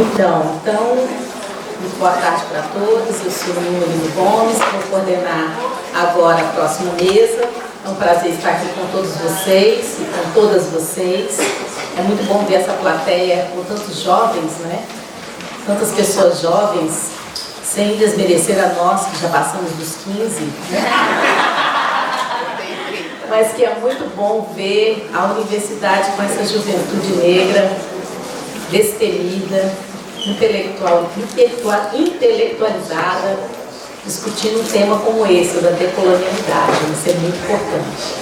Então, muito boa tarde para todos. Eu sou Nilma Gomes, vou coordenar agora a próxima mesa. É um prazer estar aqui com todos vocês e com todas vocês. É muito bom ver essa plateia com tantos jovens, né? Tantas pessoas jovens, sem desmerecer a nós que já passamos dos 15. Mas que é muito bom ver a universidade com essa juventude negra, destemida, intelectualizada, discutindo um tema como esse, o da decolonialidade. Isso é muito importante.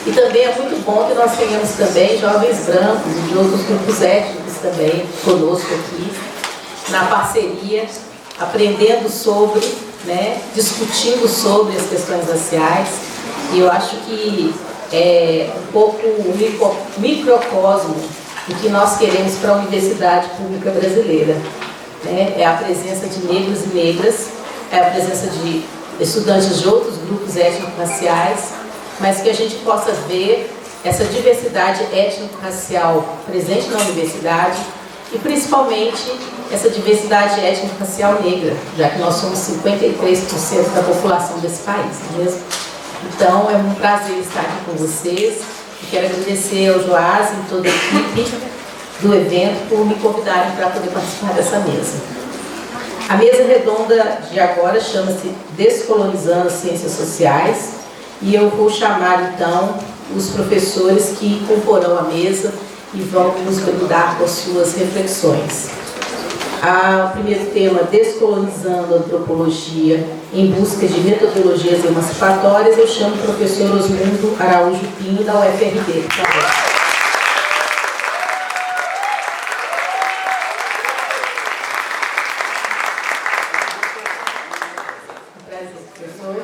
E também é muito bom que nós tenhamos também jovens brancos e de outros grupos étnicos também conosco aqui, na parceria, aprendendo sobre, né, discutindo sobre as questões raciais. E eu acho que é um pouco o microcosmo do que nós queremos para a Universidade Pública Brasileira, né? É a presença de negros e negras, é a presença de estudantes de outros grupos étnico-raciais, mas que a gente possa ver essa diversidade étnico-racial presente na universidade e principalmente essa diversidade étnico-racial negra, já que nós somos 53% da população desse país, não é mesmo? Então, é um prazer estar aqui com vocês. E quero agradecer ao Joás e toda a equipe do evento por me convidarem para poder participar dessa mesa. A mesa redonda de agora chama-se Descolonizando as Ciências Sociais e eu vou chamar, então, os professores que comporão a mesa e vão nos brindar com as suas reflexões. O primeiro tema, Descolonizando a Antropologia em busca de metodologias emancipatórias, eu chamo o professor Osmundo Araújo Pinho, da UFRB. Prazer, professor.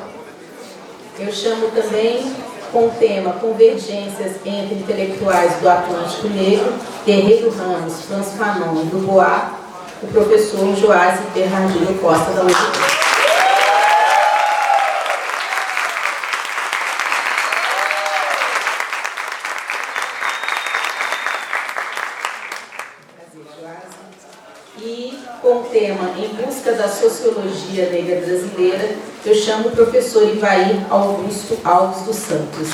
Eu chamo também, com o tema Convergências entre Intelectuais do Atlântico Negro, Guerreiro Ramos, Franz Fanon e Dubois, o professor Joás Bernardino Costa, da UFRB. E com o tema Em Busca da Sociologia Negra Brasileira, eu chamo o professor Ivair Augusto Alves dos Santos.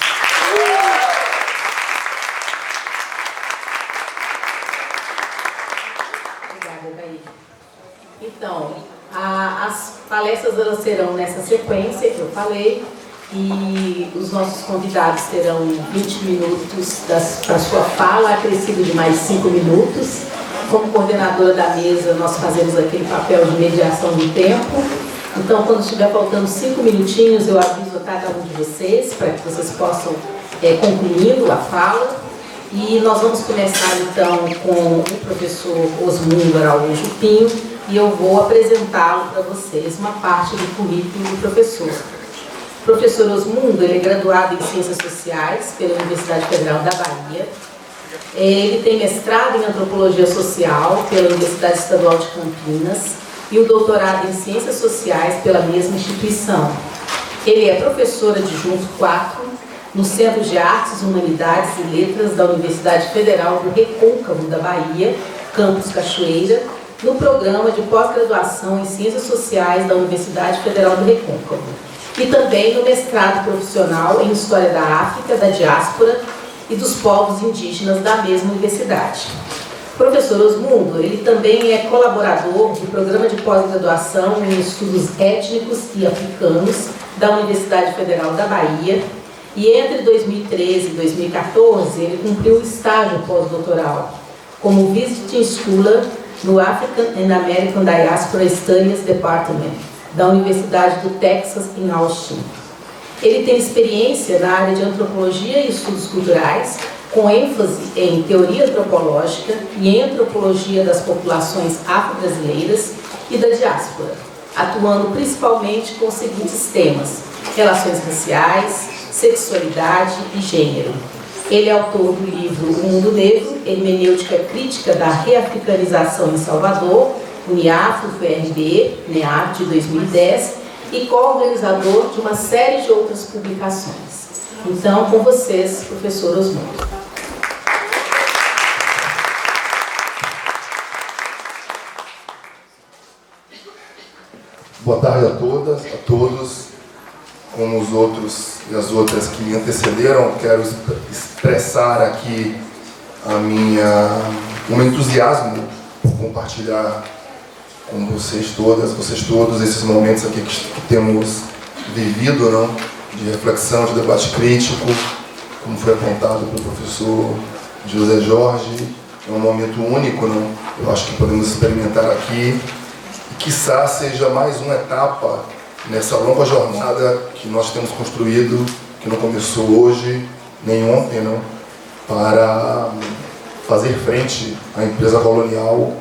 Então, as palestras elas serão nessa sequência que eu falei e os nossos convidados terão 20 minutos para sua fala, acrescido de mais 5 minutos. Como coordenadora da mesa, nós fazemos aquele papel de mediação do tempo. Então, quando estiver faltando 5 minutinhos, eu aviso a cada um de vocês para que vocês possam concluindo a fala. E nós vamos começar, então, com o professor Osmundo Araújo Pinho, e eu vou apresentá-lo para vocês, uma parte do currículo do professor. O professor Osmundo, ele é graduado em Ciências Sociais pela Universidade Federal da Bahia. Ele tem mestrado em Antropologia Social pela Universidade Estadual de Campinas e o doutorado em Ciências Sociais pela mesma instituição. Ele é professor adjunto 4 no Centro de Artes, Humanidades e Letras da Universidade Federal do Recôncavo da Bahia, Campus Cachoeira, no programa de pós-graduação em Ciências Sociais da Universidade Federal do Recôncavo, e também no mestrado profissional em História da África, da Diáspora e dos Povos Indígenas da mesma universidade. O professor Osmundo, ele também é colaborador do programa de pós-graduação em Estudos Étnicos e Africanos da Universidade Federal da Bahia, e entre 2013 e 2014 ele cumpriu o estágio pós-doutoral como Visiting Scholar no African and American Diaspora Studies Department, da Universidade do Texas, em Austin. Ele tem experiência na área de antropologia e estudos culturais, com ênfase em teoria antropológica e em antropologia das populações afro-brasileiras e da diáspora, atuando principalmente com os seguintes temas: relações raciais, sexualidade e gênero. Ele é autor do livro O Mundo Negro, Hermenêutica Crítica da Reafricanização em Salvador, UniAfro-FRB, NEAF, de 2010, e co-organizador de uma série de outras publicações. Então, com vocês, professor Osmundo. Boa tarde a todas, a todos. Como os outros e as outras que me antecederam, quero expressar aqui o meu entusiasmo por compartilhar com vocês todas, vocês todos, esses momentos aqui que temos vivido, não? De reflexão, de debate crítico, como foi apontado pelo professor José Jorge. É um momento único, não? Eu acho que podemos experimentar aqui e, quiçá, seja mais uma etapa nessa longa jornada que nós temos construído, que não começou hoje, nem ontem, não? Para fazer frente à empresa colonial,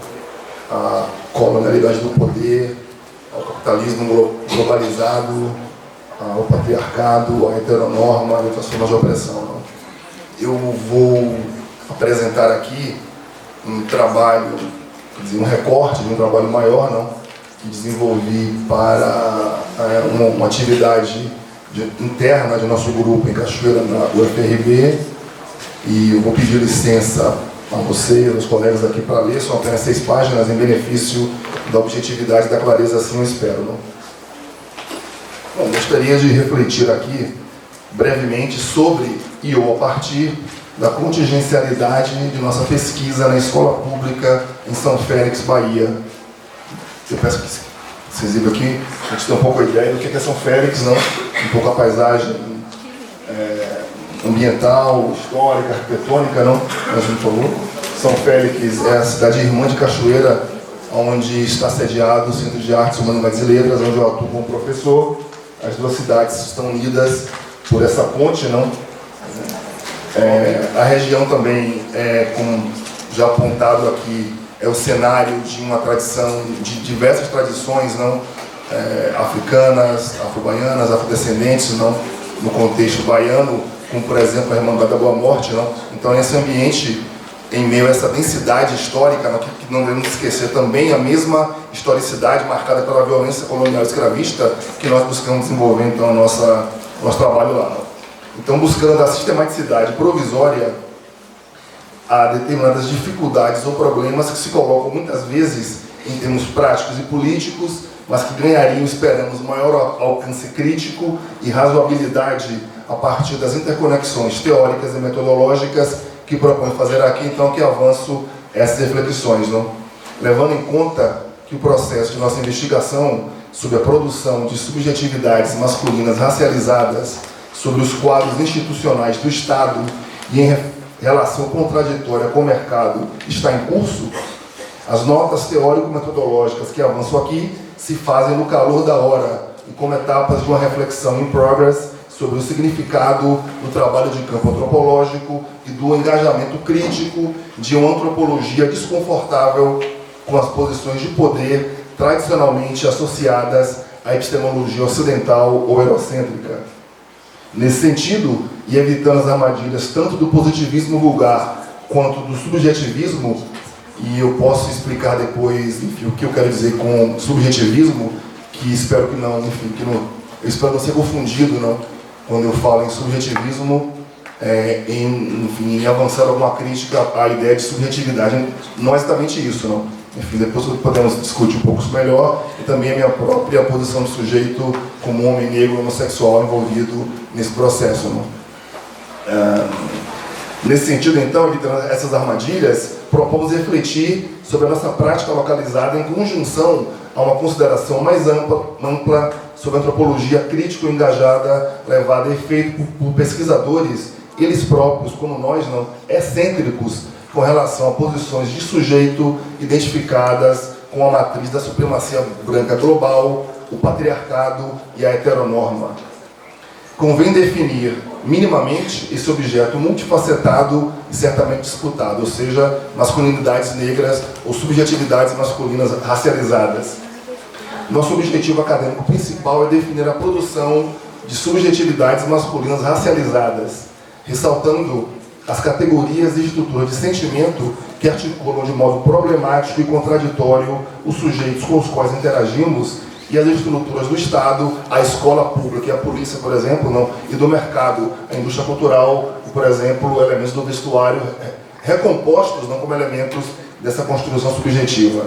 à colonialidade do poder, ao capitalismo globalizado, ao patriarcado, à heteronorma, a outras formas de opressão. Não? Eu vou apresentar aqui um trabalho, quer dizer, um recorte de um trabalho maior, não? Que desenvolvi para uma atividade interna de nosso grupo em Cachoeira, na UFRB, e eu vou pedir licença a vocês, aos colegas aqui, para ler. São apenas 6 páginas em benefício da objetividade e da clareza, assim eu espero. Não? Bom, gostaria de refletir aqui brevemente sobre e ou a partir da contingencialidade de nossa pesquisa na escola pública em São Félix, Bahia. Eu peço que vocês vejam aqui, a gente tem um pouco a ideia do que é São Félix, não? Um pouco a paisagem ambiental, histórica, arquitetônica, não? Mas não falou. São Félix é a cidade irmã de Cachoeira, onde está sediado o Centro de Artes, Humanidades e Letras, onde eu atuo como professor. As duas cidades estão unidas por essa ponte, não? A região também, como já apontado aqui, é o cenário de uma tradição, de diversas tradições, não? Africanas, afro-baianas, afrodescendentes, não? No contexto baiano, como por exemplo a Irmandade da Boa Morte, não? Então nesse ambiente, em meio a essa densidade histórica, não? Que não devemos esquecer também a mesma historicidade marcada pela violência colonial escravista que nós buscamos desenvolver então nosso trabalho lá. Não? Então, buscando a sistematicidade provisória a determinadas dificuldades ou problemas que se colocam muitas vezes em termos práticos e políticos, mas que ganhariam, esperamos, maior alcance crítico e razoabilidade a partir das interconexões teóricas e metodológicas que propõe fazer aqui, então, que avanço essas reflexões, não? Levando em conta que o processo de nossa investigação sobre a produção de subjetividades masculinas racializadas sobre os quadros institucionais do Estado e em relação contraditória com o mercado está em curso, as notas teórico-metodológicas que avançam aqui se fazem no calor da hora e como etapas de uma reflexão in progress sobre o significado do trabalho de campo antropológico e do engajamento crítico de uma antropologia desconfortável com as posições de poder tradicionalmente associadas à epistemologia ocidental ou eurocêntrica. Nesse sentido, e evitando as armadilhas tanto do positivismo vulgar quanto do subjetivismo, e eu posso explicar depois, enfim, o que eu quero dizer com subjetivismo, que espero que não, enfim, eu espero não ser confundido, não, quando eu falo em subjetivismo, em avançar alguma crítica à ideia de subjetividade. Não é exatamente isso, não. Enfim, depois podemos discutir um pouco isso melhor, e também a minha própria posição de sujeito como homem negro homossexual envolvido nesse processo. Não? Nesse sentido, então, evitando essas armadilhas, propomos refletir sobre a nossa prática localizada em conjunção a uma consideração mais ampla sobre a antropologia crítico engajada, levada a efeito por pesquisadores, eles próprios, como nós, não, excêntricos, com relação a posições de sujeito identificadas com a matriz da supremacia branca global, o patriarcado e a heteronorma. Convém definir minimamente esse objeto multifacetado e certamente disputado, ou seja, masculinidades negras ou subjetividades masculinas racializadas. Nosso objetivo acadêmico principal é definir a produção de subjetividades masculinas racializadas, ressaltando as categorias e estruturas de sentimento que articulam de modo problemático e contraditório os sujeitos com os quais interagimos e as estruturas do Estado, a escola pública e a polícia, por exemplo, não, e do mercado, a indústria cultural, e, por exemplo, elementos do vestuário recompostos não como elementos dessa construção subjetiva.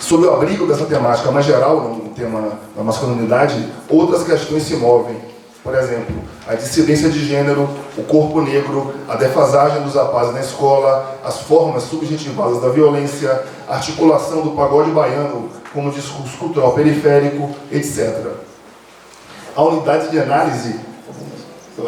sob o abrigo dessa temática mais geral, no tema da masculinidade, outras questões se movem. Por exemplo, a dissidência de gênero, o corpo negro, a defasagem dos rapazes na escola, as formas subjetivadas da violência, a articulação do pagode baiano como discurso cultural periférico, etc. A unidade de análise, então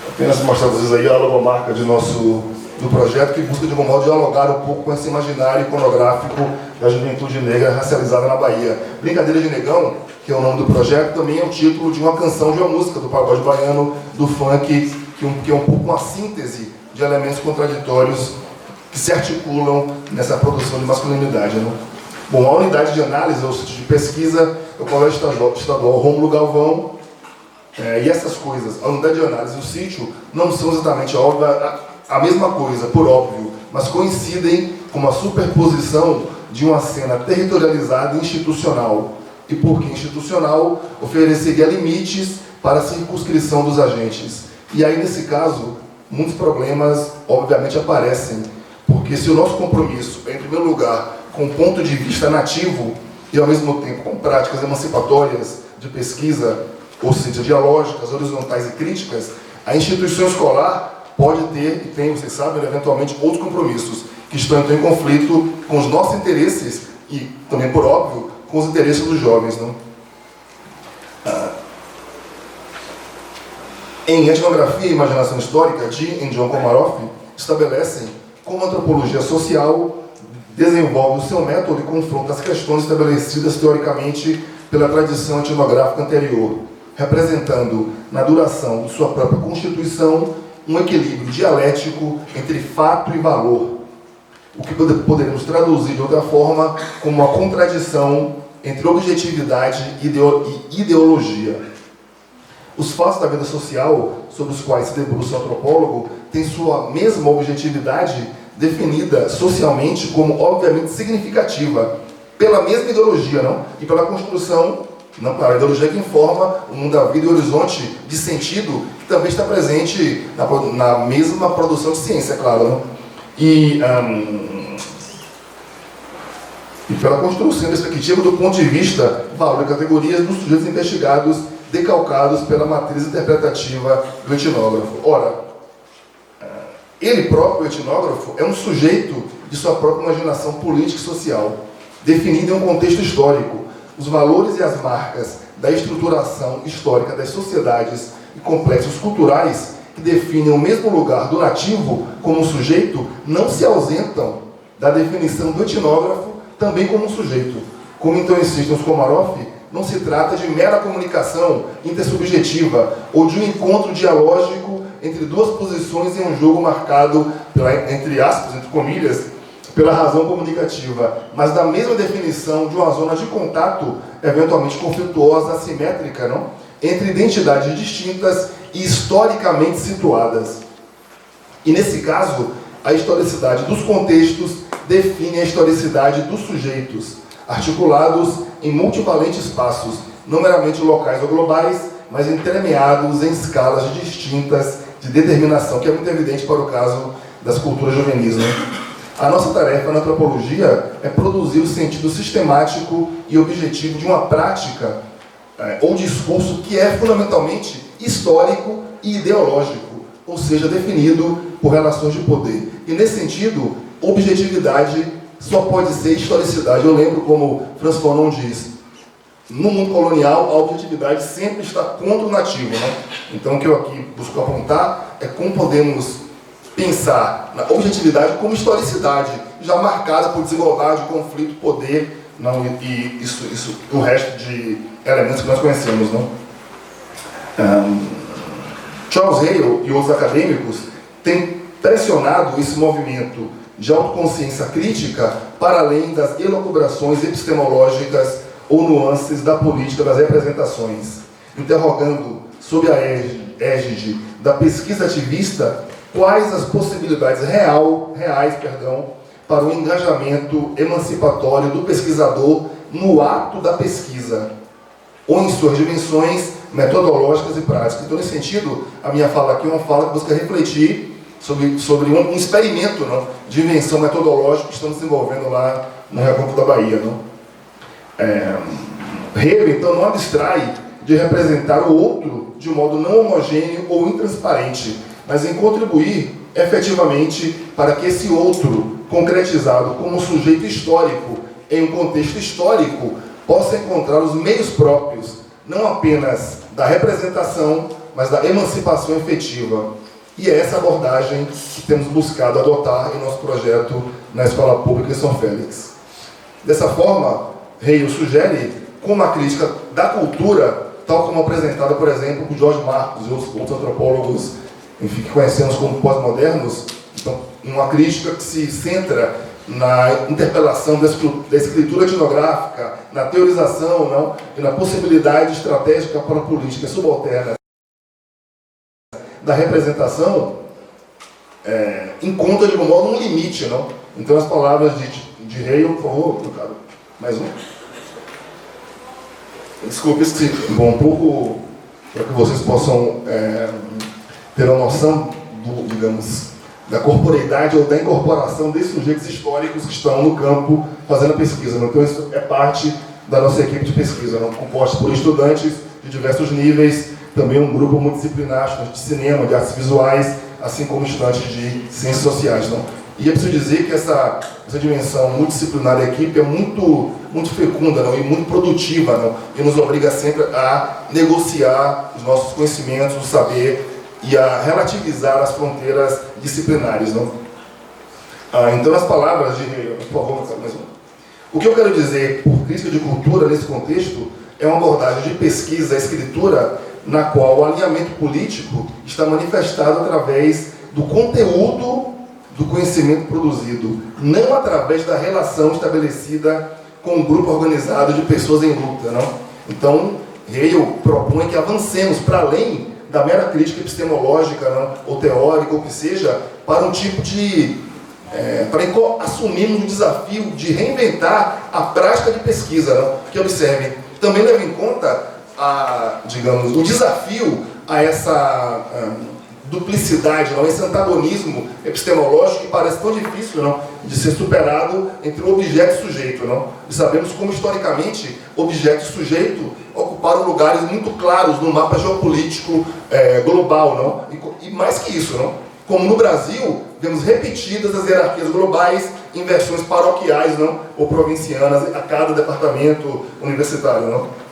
apenas mostrar para vocês aí a logomarca do projeto, que busca de algum modo dialogar um pouco com esse imaginário iconográfico da juventude negra racializada na Bahia. Brincadeira de Negão, que é o nome do projeto, também é o título de uma canção, de uma música do pagode baiano, do funk, que é um pouco uma síntese de elementos contraditórios que se articulam nessa produção de masculinidade, né? Bom, a unidade de análise, ou sítio de pesquisa, é o Colégio Estadual Rômulo Galvão, e essas coisas, a unidade de análise e o sítio, não são exatamente a mesma coisa, por óbvio, mas coincidem com uma superposição de uma cena territorializada e institucional. E por que institucional? Ofereceria limites para a circunscrição dos agentes. E aí, nesse caso, muitos problemas, obviamente, aparecem. Porque se o nosso compromisso é, em primeiro lugar, com um ponto de vista nativo e, ao mesmo tempo, com práticas emancipatórias de pesquisa, ou seja, dialógicas, horizontais e críticas, a instituição escolar pode ter, e tem, vocês sabem, eventualmente, outros compromissos que estão então, em conflito com os nossos interesses e, também por óbvio, com os interesses dos jovens. Não? Em Etnografia e Imaginação Histórica, Ji e John Komaroff estabelecem como a antropologia social desenvolve o seu método e confronta as questões estabelecidas teoricamente pela tradição etnográfica anterior, representando, na duração de sua própria constituição, um equilíbrio dialético entre fato e valor, o que poderíamos traduzir de outra forma como uma contradição entre objetividade e ideologia. Os fatos da vida social, sobre os quais se debruça o antropólogo, têm sua mesma objetividade definida socialmente como obviamente significativa, pela mesma ideologia, não? E pela construção, não, claro, a ideologia que informa o mundo da vida e o horizonte de sentido, que também está presente na mesma produção de ciência, claro, não? E pela construção perspectiva do ponto de vista, valor e categorias dos sujeitos investigados, decalcados pela matriz interpretativa do etnógrafo. Ora, ele próprio, o etnógrafo, é um sujeito de sua própria imaginação política e social, definido em um contexto histórico. Os valores e as marcas da estruturação histórica das sociedades e complexos culturais que definem o mesmo lugar do nativo como um sujeito não se ausentam da definição do etnógrafo também como um sujeito. Como então insistem os Komaroff, não se trata de mera comunicação intersubjetiva ou de um encontro dialógico entre duas posições em um jogo marcado pela, entre aspas, entre comilhas, pela razão comunicativa, mas da mesma definição de uma zona de contato, eventualmente conflituosa, assimétrica, não? Entre identidades distintas e historicamente situadas. E nesse caso, a historicidade dos contextos define a historicidade dos sujeitos, articulados em multivalentes espaços, não meramente locais ou globais, mas entremeados em escalas distintas de determinação, que é muito evidente para o caso das culturas juvenis, né? A nossa tarefa na antropologia é produzir o sentido sistemático e objetivo de uma prática ou discurso que é fundamentalmente histórico e ideológico, ou seja, definido por relações de poder. E nesse sentido, objetividade só pode ser historicidade. Eu lembro como Franz Fanon diz, no mundo colonial, a objetividade sempre está contra o nativo, né? Então, o que eu aqui busco apontar é como podemos pensar na objetividade como historicidade, já marcada por desigualdade, conflito, poder, não, e isso, o resto de elementos que nós conhecemos, não? Charles Hale e outros acadêmicos têm pressionado esse movimento de autoconsciência crítica para além das elucubrações epistemológicas ou nuances da política das representações, interrogando, sob a égide da pesquisa ativista, quais as possibilidades reais para o engajamento emancipatório do pesquisador no ato da pesquisa, ou em suas dimensões metodológicas e práticas. Então, nesse sentido, a minha fala aqui é uma fala que busca refletir sobre um experimento, não, de invenção metodológica que estamos desenvolvendo lá no Recôncavo da Bahia. Não. Hegel, então, não abstrai de representar o outro de um modo não homogêneo ou intransparente, mas em contribuir efetivamente para que esse outro, concretizado como sujeito histórico em um contexto histórico, possa encontrar os meios próprios, não apenas da representação, mas da emancipação efetiva. E é essa abordagem que temos buscado adotar em nosso projeto na Escola Pública em São Félix. Dessa forma, Hegel sugere como a crítica da cultura, tal como apresentada, por exemplo, por Jorge Marcos e outros antropólogos, enfim, que conhecemos como pós-modernos, então, uma crítica que se centra na interpelação da escritura etnográfica, na teorização, não, e na possibilidade estratégica para políticas subalternas da representação, encontra de algum modo um limite, não? Então as palavras de Hegel, por favor, Ricardo, mais um. Desculpe, um pouco para que vocês possam ter uma noção digamos, da corporeidade ou da incorporação desses sujeitos históricos que estão no campo fazendo a pesquisa. Não? Então isso é parte da nossa equipe de pesquisa, não? Composta por estudantes de diversos níveis, também um grupo multidisciplinar, estudantes de cinema, de artes visuais, assim como estudantes de ciências sociais. Não? E é preciso dizer que essa dimensão multidisciplinar da equipe é muito fecunda, não? E muito produtiva, não? E nos obriga sempre a negociar os nossos conhecimentos, o saber e a relativizar as fronteiras disciplinares. Não? Então, as palavras de Hegel, por favor, mais um. O que eu quero dizer por crítica de cultura nesse contexto é uma abordagem de pesquisa e escritura na qual o alinhamento político está manifestado através do conteúdo do conhecimento produzido, não através da relação estabelecida com um grupo organizado de pessoas em luta. Não? Então, Hegel propõe que avancemos para além da mera crítica epistemológica, não, ou teórica, ou que seja, para um tipo de... para assumirmos o desafio de reinventar a prática de pesquisa, não? Que observe, também leva em conta digamos, o desafio a essa duplicidade, não? Esse antagonismo epistemológico que parece tão difícil, não? De ser superado entre o objeto e o sujeito. Não? E sabemos como, historicamente, objeto e sujeito ocuparam lugares muito claros no mapa geopolítico global. Não? E mais que isso, não? Como no Brasil, vemos repetidas as hierarquias globais em versões paroquiais, não? Ou provincianas a cada departamento universitário. Não?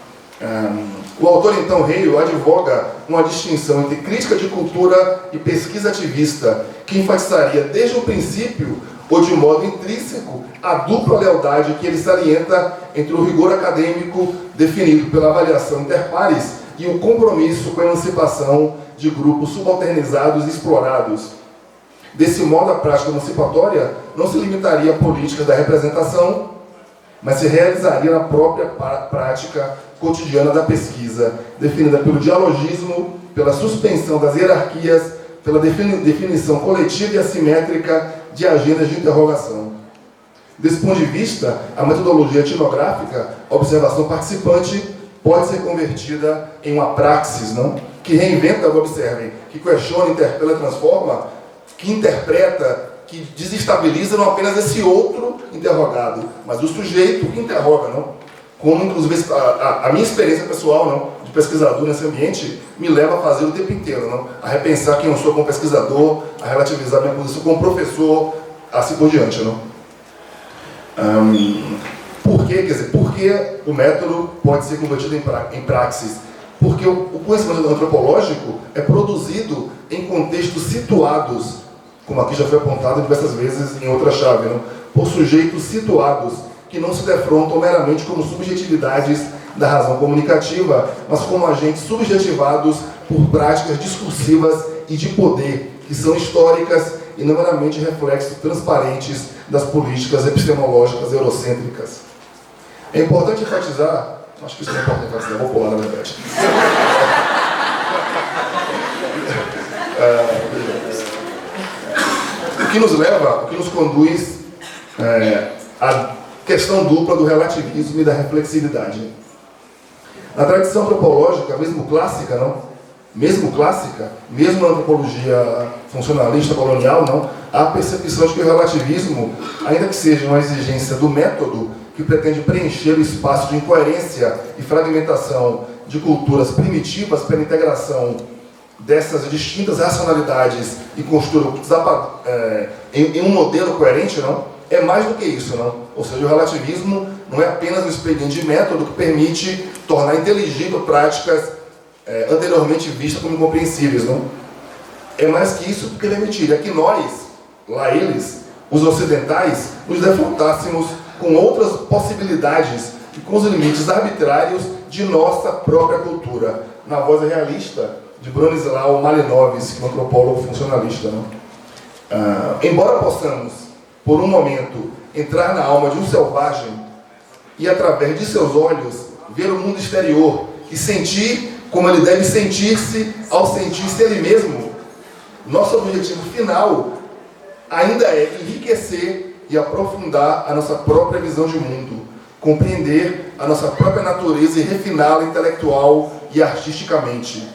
O autor, então, Hegel, advoga uma distinção entre crítica de cultura e pesquisa ativista, que enfatizaria desde o princípio, ou de modo intrínseco, a dupla lealdade que ele salienta entre o rigor acadêmico definido pela avaliação interpares e o compromisso com a emancipação de grupos subalternizados e explorados. Desse modo, a prática emancipatória não se limitaria a políticas da representação, mas se realizaria na própria prática cotidiana da pesquisa, definida pelo dialogismo, pela suspensão das hierarquias, pela definição coletiva e assimétrica de agendas de interrogação. Desse ponto de vista, a metodologia etnográfica, a observação participante, pode ser convertida em uma praxis, não? Que reinventa, observem, que questiona, interpela, transforma, que interpreta, que desestabiliza não apenas esse outro interrogado, mas o sujeito que interroga, não? Como, inclusive, a minha experiência pessoal, não, de pesquisador nesse ambiente, me leva a fazer o tempo inteiro, não? A repensar quem eu sou como pesquisador, a relativizar minha posição como professor, assim por diante. Não? Por quê? Quer dizer, por que o método pode ser convertido em praxis? Porque o conhecimento antropológico é produzido em contextos situados, como aqui já foi apontado diversas vezes em outra chave, não? Por sujeitos situados, que não se defrontam meramente como subjetividades da razão comunicativa, mas como agentes subjetivados por práticas discursivas e de poder, que são históricas e não meramente reflexos transparentes das políticas epistemológicas eurocêntricas. É importante enfatizar, acho que isso não é importante enfatizar, vou pular na verdade. O que nos leva, o que nos conduz a questão dupla do relativismo e da reflexividade. Na tradição antropológica, mesmo clássica, não? mesmo clássica, mesmo na antropologia funcionalista colonial, não, há a percepção de que o relativismo, ainda que seja uma exigência do método, que pretende preencher o espaço de incoerência e fragmentação de culturas primitivas pela integração dessas distintas racionalidades e construir em um modelo coerente, não, é mais do que isso, não. Ou seja, o relativismo não é apenas um expediente de método que permite tornar inteligível práticas anteriormente vistas como incompreensíveis, não. É mais que isso, porque permitiria que nós, lá eles, os ocidentais, nos defrontássemos com outras possibilidades e com os limites arbitrários de nossa própria cultura, na voz realista de Bronisław Malinowski, um antropólogo funcionalista. Não? Embora possamos, por um momento, entrar na alma de um selvagem e, através de seus olhos, ver o mundo exterior e sentir como ele deve sentir-se ao sentir-se ele mesmo, nosso objetivo final ainda é enriquecer e aprofundar a nossa própria visão de mundo, compreender a nossa própria natureza e refiná-la intelectual e artisticamente.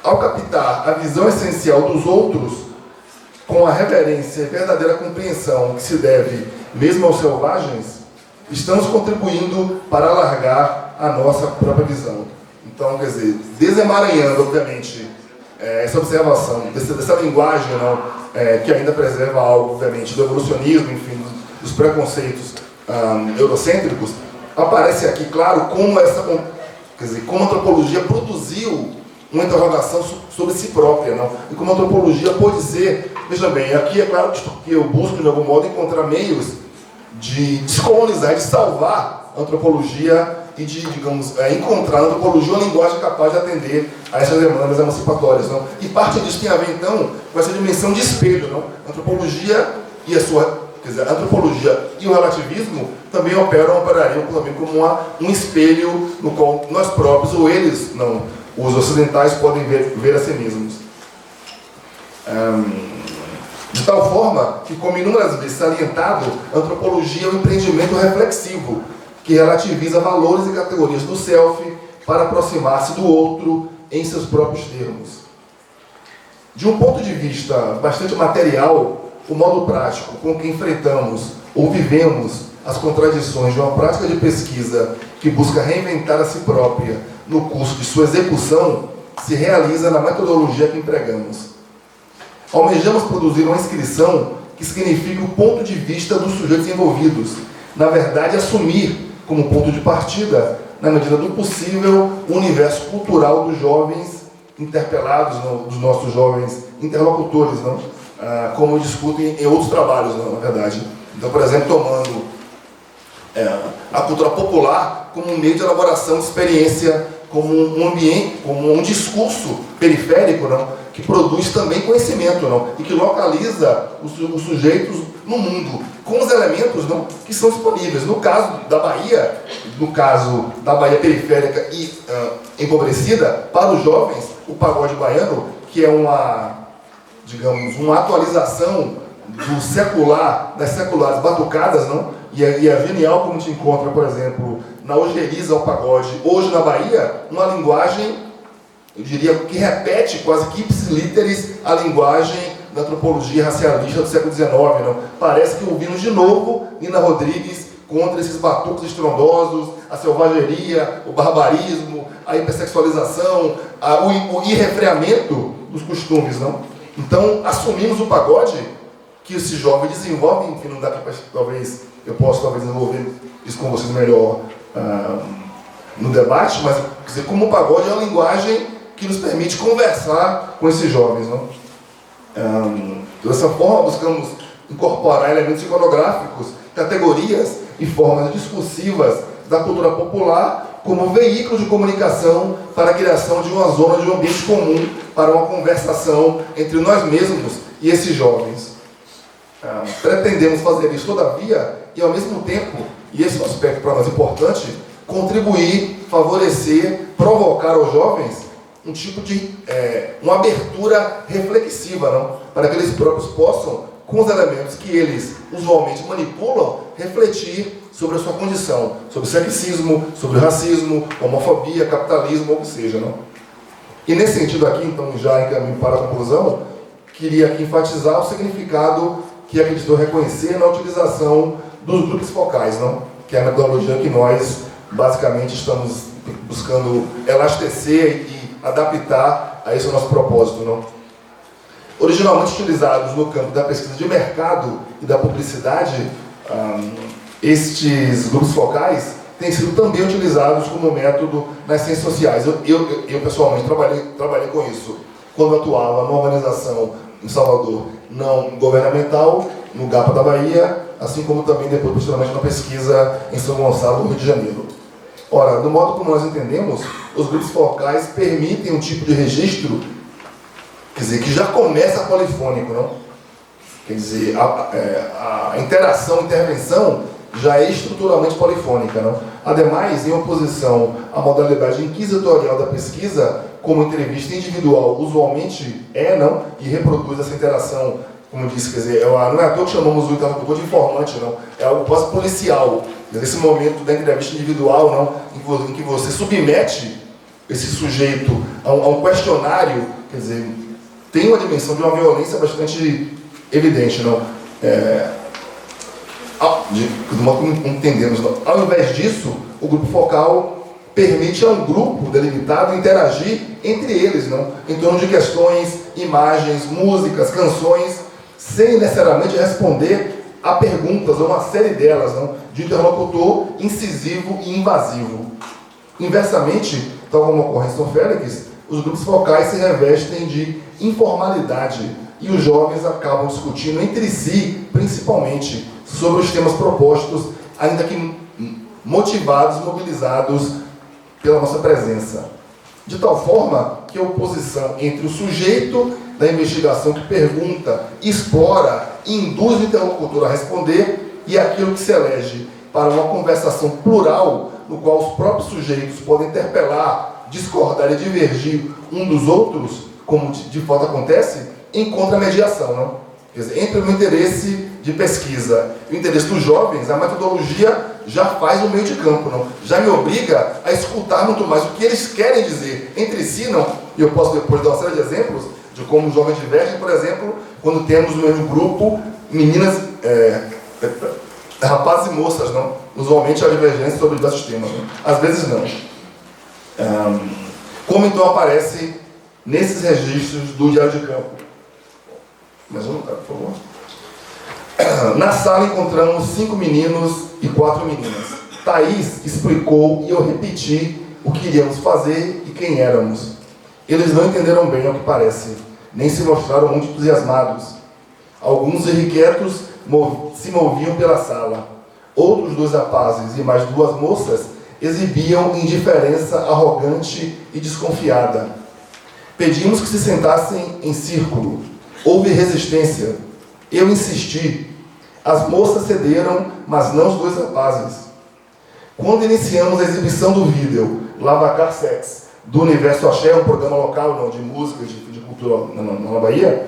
Ao captar a visão essencial dos outros, com a reverência e verdadeira compreensão que se deve mesmo aos selvagens, estamos contribuindo para alargar a nossa própria visão. Então, quer dizer, desemaranhando, obviamente, essa observação dessa linguagem, não, que ainda preserva algo, obviamente, do evolucionismo, enfim, dos preconceitos eurocêntricos, aparece aqui, claro, como como a antropologia produziu uma interrogação sobre si própria, não? E como a antropologia pode ser, veja bem, aqui é claro que eu busco, de algum modo, encontrar meios de descolonizar, de salvar a antropologia e de, digamos, encontrar na antropologia uma linguagem capaz de atender a essas demandas emancipatórias, não? E parte disso tem a ver, então, com essa dimensão de espelho, não? A antropologia e a antropologia e o relativismo também operariam também como um espelho no qual nós próprios, ou eles, não, os ocidentais, podem ver a si mesmos. De tal forma que, como inúmeras vezes salientado, a antropologia é um empreendimento reflexivo, que relativiza valores e categorias do self para aproximar-se do outro em seus próprios termos. De um ponto de vista bastante material, o modo prático com que enfrentamos ou vivemos as contradições de uma prática de pesquisa que busca reinventar a si própria no curso de sua execução se realiza na metodologia que empregamos. Almejamos produzir uma inscrição que signifique o ponto de vista dos sujeitos envolvidos, na verdade, assumir como ponto de partida, na medida do possível, o universo cultural dos jovens interpelados, não, dos nossos jovens interlocutores, não? Como discutem em outros trabalhos, não, na verdade. Então, por exemplo, tomando a cultura popular como um meio de elaboração de experiência, como um ambiente, como um discurso periférico, não? Que produz também conhecimento, não? E que localiza os sujeitos no mundo, com os elementos, não, que são disponíveis. No caso da Bahia periférica e empobrecida, para os jovens, o pagode baiano, que é uma atualização do secular, das seculares batucadas, não? E é genial como te encontra, por exemplo, na ojeriza ao pagode, hoje na Bahia, uma linguagem, eu diria, que repete quase que ipsis literis a linguagem da antropologia racialista do século XIX. Não? Parece que ouvimos de novo Nina Rodrigues contra esses batucos estrondosos, a selvageria, o barbarismo, a hipersexualização, o irrefreamento dos costumes. Não? Então, assumimos o pagode que esse jovem desenvolve, enfim, não dá para, talvez, eu possa desenvolver isso com vocês melhor no debate, mas, quer dizer, como o pagode é uma linguagem que nos permite conversar com esses jovens. Não? Dessa forma, buscamos incorporar elementos iconográficos, categorias e formas discursivas da cultura popular como veículo de comunicação para a criação de uma zona de um ambiente comum para uma conversação entre nós mesmos e esses jovens. Pretendemos fazer isso, todavia, e ao mesmo tempo, e esse é um aspecto para nós importante, contribuir, favorecer, provocar aos jovens um tipo de uma abertura reflexiva, não? Para que eles próprios possam, com os elementos que eles usualmente manipulam, refletir sobre a sua condição, sobre o sexismo, sobre o racismo, homofobia, capitalismo, ou o que seja. Não? E nesse sentido aqui, então, já encaminho para a conclusão, queria aqui enfatizar o significado que acreditou reconhecer na utilização dos grupos focais, não? Que é a metodologia que nós, basicamente, estamos buscando elastecer e adaptar a esse nosso propósito, não? Originalmente utilizados no campo da pesquisa de mercado e da publicidade, estes grupos focais têm sido também utilizados como método nas ciências sociais. Eu pessoalmente, trabalhei com isso quando atuava numa organização em Salvador não governamental, no GAPA da Bahia, assim como também depois, posteriormente, na pesquisa em São Gonçalo, no Rio de Janeiro. Ora, do modo como nós entendemos, os grupos focais permitem um tipo de registro, quer dizer, que já começa polifônico, não? Quer dizer, a interação, a intervenção já é estruturalmente polifônica, não? Ademais, em oposição à modalidade inquisitorial da pesquisa, como entrevista individual usualmente não? E reproduz essa interação, como eu disse, quer dizer, não é à toa que chamamos o interlocutor de informante, não? É algo quase policial. Nesse momento da entrevista individual, não? Em que você submete esse sujeito a um questionário, quer dizer, tem uma dimensão de uma violência bastante evidente, não? Do modo como entendemos, não? Ao invés disso, o grupo focal permite a um grupo delimitado interagir entre eles, não? Em torno de questões, imagens, músicas, canções, sem necessariamente responder a perguntas, ou uma série delas, não? De interlocutor incisivo e invasivo. Inversamente, tal como ocorre em São Félix, os grupos focais se revestem de informalidade e os jovens acabam discutindo entre si, principalmente, sobre os temas propostos, ainda que motivados, mobilizados pela nossa presença. De tal forma que a oposição entre o sujeito da investigação que pergunta, explora e induz o interlocutor a responder e aquilo que se elege para uma conversação plural, no qual os próprios sujeitos podem interpelar, discordar e divergir um dos outros, como de fato acontece, encontra mediação, não? Quer dizer, entre o interesse de pesquisa e o interesse dos jovens, a metodologia já faz o meio de campo, não? Já me obriga a escutar muito mais o que eles querem dizer entre si, não? E eu posso depois dar uma série de exemplos de como os jovens divergem, por exemplo, quando temos no mesmo grupo meninas, rapazes e moças, não? Usualmente há divergência sobre diversos temas, não? Às vezes não. Como então aparece nesses registros do Diário de Campo? Mais um, por favor. Na sala encontramos 5 meninos e 4 meninas. Thaís explicou e eu repeti o que iríamos fazer e quem éramos. Eles não entenderam bem, ao que parece, nem se mostraram muito entusiasmados. Alguns irrequietos se moviam pela sala. Outros 2 rapazes e mais 2 moças exibiam indiferença arrogante e desconfiada. Pedimos que se sentassem em círculo. Houve resistência. Eu insisti. As moças cederam, mas não os 2 rapazes. Quando iniciamos a exibição do vídeo Lavacar Sex, do Universo Axé, um programa local não, de música, de cultura na Bahia,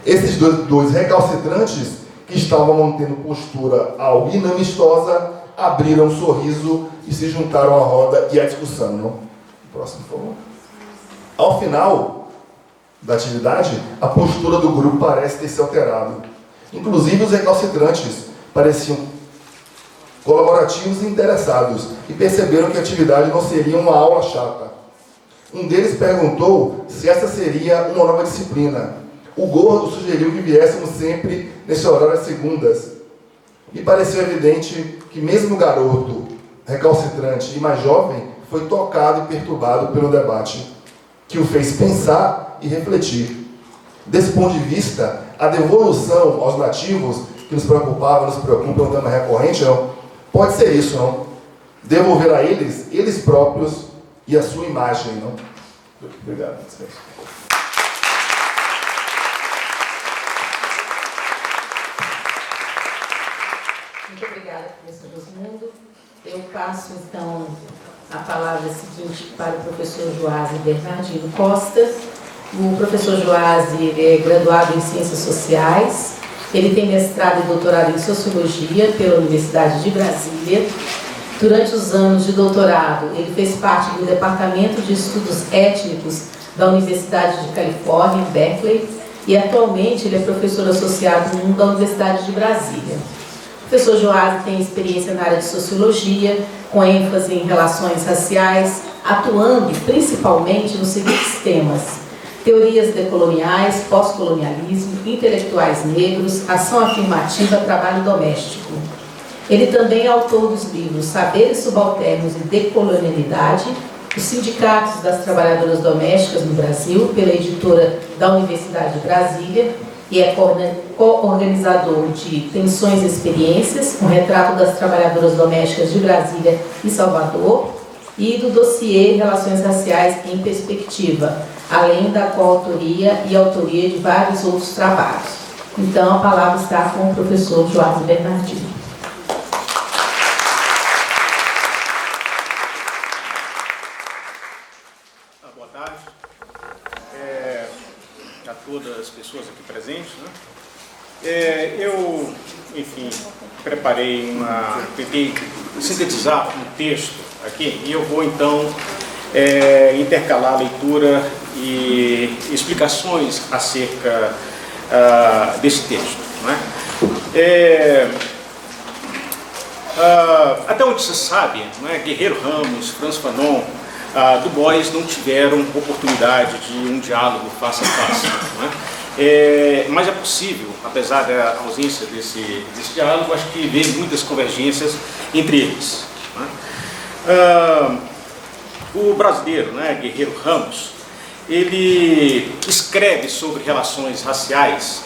esses dois recalcitrantes, que estavam mantendo postura algo inamistosa, abriram um sorriso e se juntaram à roda e à discussão. Não? Próximo, por favor. Ao final da atividade, a postura do grupo parece ter se alterado. Inclusive, os recalcitrantes pareciam colaborativos e interessados e perceberam que a atividade não seria uma aula chata. Um deles perguntou se essa seria uma nova disciplina. O gordo sugeriu que viéssemos sempre nesse horário às segundas. Me pareceu evidente que mesmo o garoto recalcitrante e mais jovem foi tocado e perturbado pelo debate, que o fez pensar e refletir. Desse ponto de vista, a devolução aos nativos, que nos preocupava, nos preocupa, é um tema recorrente, não? Pode ser isso, não? Devolver a eles, eles próprios e a sua imagem, não? Obrigado. Muito obrigada, professor Josmundo. Eu passo, então, a palavra seguinte para o professor Joásio Bernardino Costa. O professor Joásio é graduado em Ciências Sociais. Ele tem mestrado e doutorado em Sociologia pela Universidade de Brasília. Durante os anos de doutorado, ele fez parte do Departamento de Estudos Étnicos da Universidade de Califórnia, Berkeley, e atualmente ele é professor associado 1 da Universidade de Brasília. O professor Joás tem experiência na área de sociologia, com ênfase em relações raciais, atuando principalmente nos seguintes temas: teorias decoloniais, pós-colonialismo, intelectuais negros, ação afirmativa, trabalho doméstico. Ele também é autor dos livros Saberes Subalternos e Decolonialidade, os Sindicatos das Trabalhadoras Domésticas no Brasil, pela editora da Universidade de Brasília, e é co-organizador de Tensões e Experiências, um retrato das trabalhadoras domésticas de Brasília e Salvador, e do dossiê Relações Raciais em Perspectiva, além da coautoria e autoria de vários outros trabalhos. Então, a palavra está com o professor Joás Bernardino. Boa tarde a todas as pessoas aqui presentes, né? Eu, enfim, tentei sintetizar um texto aqui, e eu vou então intercalar a leitura e explicações acerca desse texto, né? Até onde se sabe, né, Guerreiro Ramos, Frantz Fanon, Du Bois não tiveram oportunidade de um diálogo face a face, né? Mas é possível, apesar da ausência desse diálogo, acho que ver muitas convergências entre eles, né? O brasileiro, né, Guerreiro Ramos, ele escreve sobre relações raciais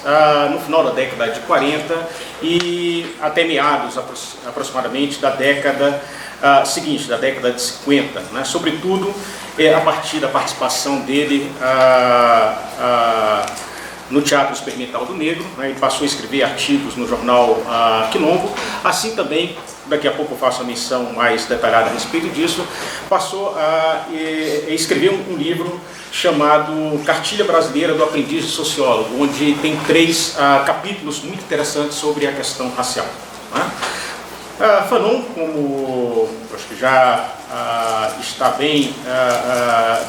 no final da década de 40 e até meados aproximadamente da década seguinte, da década de 50, né? Sobretudo a partir da participação dele no Teatro Experimental do Negro, né? Ele passou a escrever artigos no jornal Quilombo, assim também, daqui a pouco eu faço a menção mais detalhada a respeito disso, passou a escrever um livro chamado Cartilha Brasileira do Aprendiz de Sociólogo, onde tem 3 capítulos muito interessantes sobre a questão racial, né? Fanon, como acho que já está bem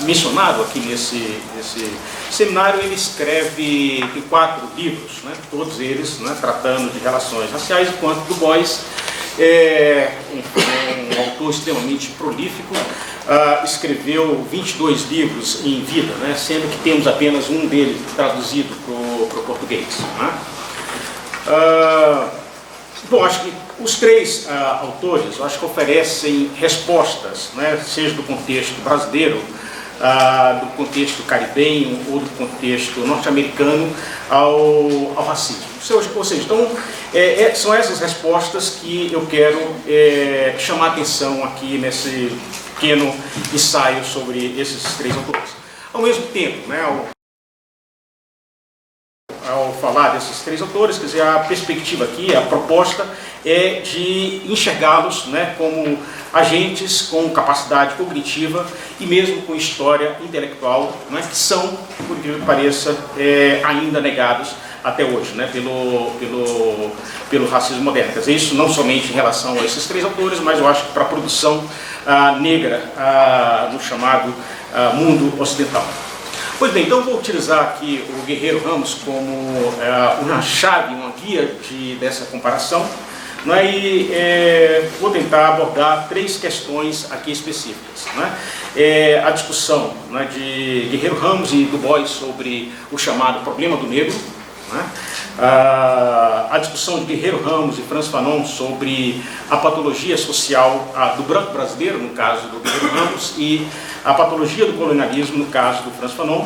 mencionado aqui nesse seminário, ele escreve 4 livros, né, todos eles, né, tratando de relações raciais, enquanto Du Bois é um autor extremamente prolífico, escreveu 22 livros em vida, né, sendo que temos apenas um dele traduzido para o português, né? Bom, acho que os 3 autores, eu acho que oferecem respostas, né, seja do contexto brasileiro, do contexto caribenho ou do contexto norte-americano ao racismo. Ou seja, então, são essas respostas que eu quero chamar a atenção aqui nesse pequeno ensaio sobre esses 3 autores. Ao mesmo tempo, né, ao falar desses 3 autores, quer dizer, a perspectiva aqui, a proposta é de enxergá-los, né, como agentes com capacidade cognitiva e mesmo com história intelectual, né, que são, por incrível que pareça, ainda negados até hoje, né, pelo racismo moderno. Quer dizer, isso não somente em relação a esses 3 autores, mas eu acho que para a produção negra no chamado mundo ocidental. Pois bem, então vou utilizar aqui o Guerreiro Ramos como uma chave, uma guia dessa comparação, né, e vou tentar abordar 3 questões aqui específicas, né? A discussão, né, de Guerreiro Ramos e Du Bois sobre o chamado problema do negro, né? A discussão de Guerreiro Ramos e Frantz Fanon sobre a patologia social do branco brasileiro, no caso do Guerreiro Ramos, e a patologia do colonialismo, no caso do Frantz Fanon,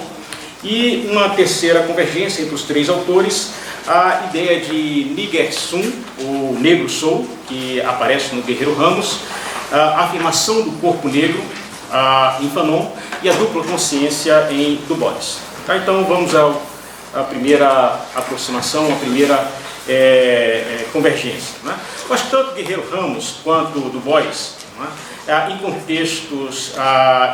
e uma terceira convergência entre os 3 autores, a ideia de Nigger Sum, o negro sou, que aparece no Guerreiro Ramos, a afirmação do corpo negro em Fanon e a dupla consciência em Du Bois. Tá, então vamos à primeira aproximação, a primeira convergência, né? Eu acho que tanto Guerreiro Ramos quanto Du Bois, né, em contextos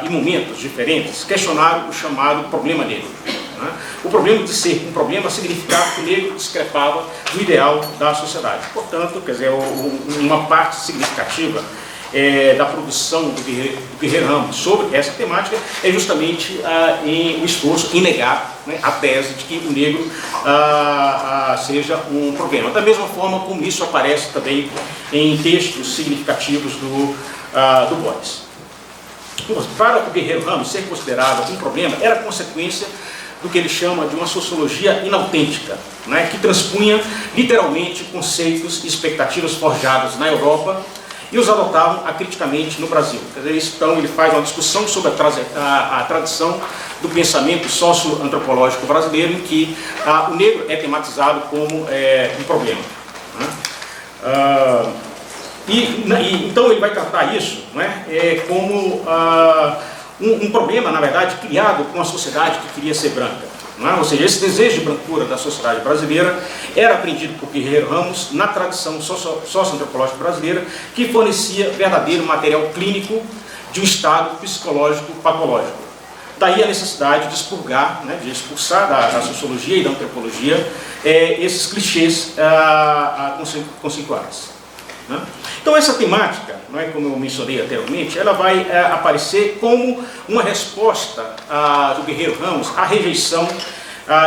e momentos diferentes, questionaram o chamado problema negro, né? O problema de ser um problema significava que o negro discrepava do ideal da sociedade. Portanto, quer dizer, uma parte significativa da produção do Guerreiro Ramos sobre essa temática é justamente o esforço em negar, né, a tese de que o negro seja um problema. Da mesma forma como isso aparece também em textos significativos do Borges. Para o Guerreiro Ramos ser considerado um problema, era consequência do que ele chama de uma sociologia inautêntica, né, que transpunha literalmente conceitos e expectativas forjados na Europa e os adotavam acriticamente no Brasil. Quer dizer, então ele faz uma discussão sobre a tradição do pensamento socio-antropológico brasileiro, em que o negro é tematizado como um problema, né? Então ele vai tratar isso, né, como um problema, na verdade, criado por uma sociedade que queria ser branca. Não é? Ou seja, esse desejo de brancura da sociedade brasileira era aprendido por Guerreiro Ramos na tradição socio-antropológica brasileira, que fornecia verdadeiro material clínico de um estado psicológico patológico. Daí a necessidade de expurgar, né, de expulsar da sociologia e da antropologia esses clichês conceituais. Né? Então essa temática, não é, como eu mencionei anteriormente, ela vai aparecer como uma resposta do Guerreiro Ramos à rejeição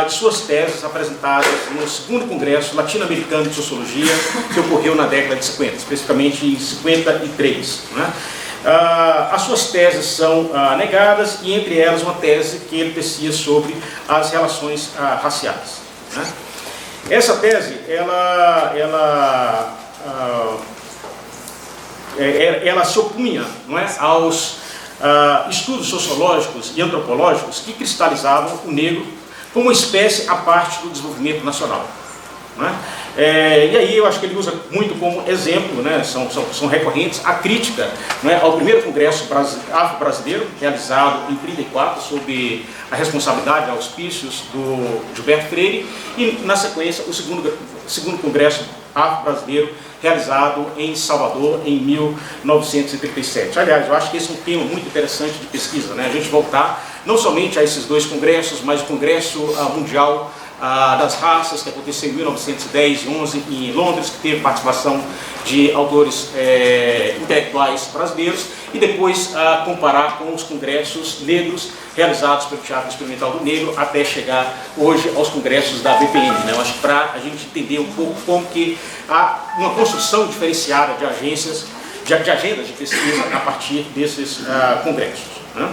de suas teses apresentadas no segundo Congresso Latino-Americano de Sociologia, que ocorreu na década de 50, especificamente em 53. Né? As suas teses são negadas, e entre elas uma tese que ele tecia sobre as relações raciais. Né? Essa tese, ela se opunha, não é, aos estudos sociológicos e antropológicos que cristalizavam o negro como uma espécie à parte do desenvolvimento nacional. Não é? E aí eu acho que ele usa muito como exemplo, né, são recorrentes, a crítica, não é, ao primeiro Congresso Afro-Brasileiro, realizado em 1934, sob a responsabilidade de auspícios do Gilberto Freire, e na sequência o segundo Congresso Afro-Brasileiro, realizado em Salvador em 1937. Aliás, eu acho que esse é um tema muito interessante de pesquisa, né? A gente voltar não somente a esses dois congressos, mas o Congresso Mundial das Raças, que aconteceu em 1910 e 11 em Londres, que teve participação de autores intelectuais brasileiros, e depois comparar com os congressos negros realizados pelo Teatro Experimental do Negro, até chegar hoje aos congressos da BPM. Né? Eu acho que para a gente entender um pouco como que há uma construção diferenciada de agências, de agendas de pesquisa a partir desses congressos. Né?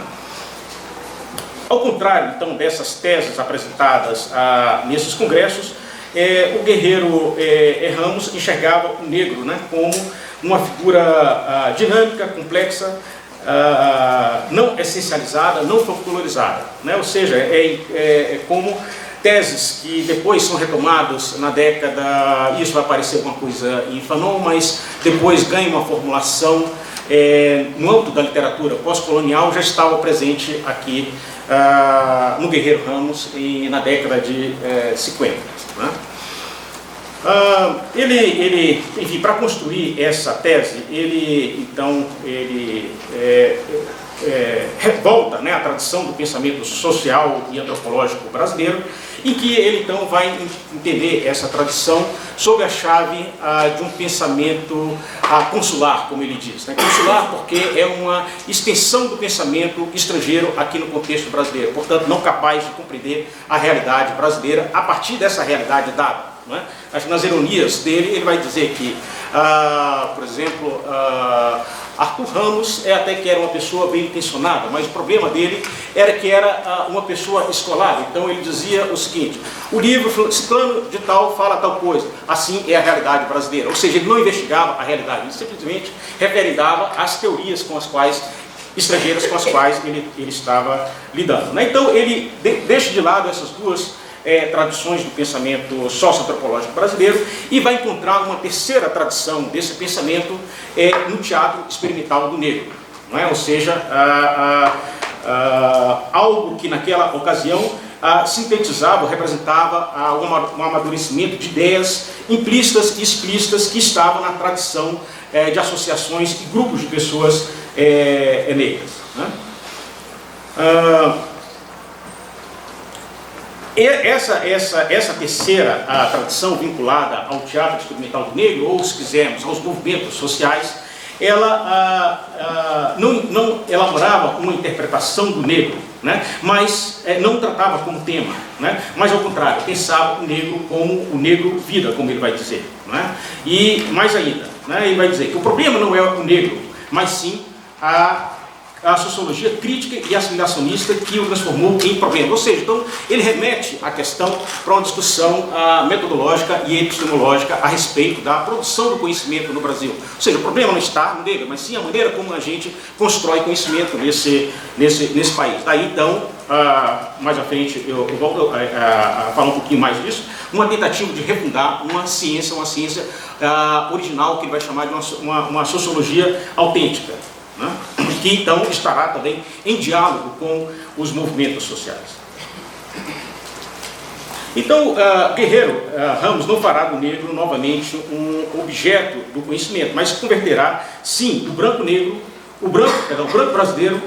Ao contrário, então, dessas teses apresentadas nesses congressos, o Guerreiro Ramos enxergava o negro, né, como uma figura dinâmica, complexa, não essencializada, não folclorizada. Né? Ou seja, como teses que depois são retomadas na década, isso vai parecer alguma coisa em Fanon, mas depois ganha uma formulação no âmbito da literatura pós-colonial, já estava presente aqui no Guerreiro Ramos na década de 50. Né? Enfim, para construir essa tese, ele volta, né, à tradição do pensamento social e antropológico brasileiro, em que ele então vai entender essa tradição sob a chave de um pensamento consular, como ele diz. Né? Consular porque é uma extensão do pensamento estrangeiro aqui no contexto brasileiro, portanto não capaz de compreender a realidade brasileira a partir dessa realidade dada. Não é? Acho que nas ironias dele ele vai dizer que, por exemplo, Arthur Ramos até que era uma pessoa bem intencionada, mas o problema dele era que era uma pessoa escolada. Então ele dizia o seguinte: o livro ciclano de tal fala tal coisa, assim é a realidade brasileira. Ou seja, ele não investigava a realidade, ele simplesmente referendava as teorias com as quais estrangeiras com as quais ele estava lidando. Né? Então ele deixa de lado essas duas tradições do pensamento socio-antropológico brasileiro e vai encontrar uma terceira tradição desse pensamento no teatro experimental do negro. Não é? Ou seja, algo que naquela ocasião sintetizava, representava um amadurecimento de ideias implícitas e explícitas que estavam na tradição de associações e grupos de pessoas negras. Né? Essa terceira tradição vinculada ao teatro experimental do negro, ou se quisermos, aos movimentos sociais, ela não elaborava uma interpretação do negro, né? Mas não tratava como tema, né? Mas ao contrário, pensava o negro como o negro vida, como ele vai dizer, né? E mais ainda, né? Ele vai dizer que o problema não é o negro, mas sim a sociologia crítica e assimilacionista que o transformou em problema. Ou seja, então, ele remete a questão para uma discussão metodológica e epistemológica a respeito da produção do conhecimento no Brasil. Ou seja, o problema não está no negro, mas sim a maneira como a gente constrói conhecimento nesse país. Daí, então, mais à frente, eu volto a falar um pouquinho mais disso, uma tentativa de refundar uma ciência original, que ele vai chamar de uma sociologia autêntica, né? Que então estará também em diálogo com os movimentos sociais. Então, Guerreiro Ramos não fará do negro novamente um objeto do conhecimento, mas converterá, sim, o branco brasileiro,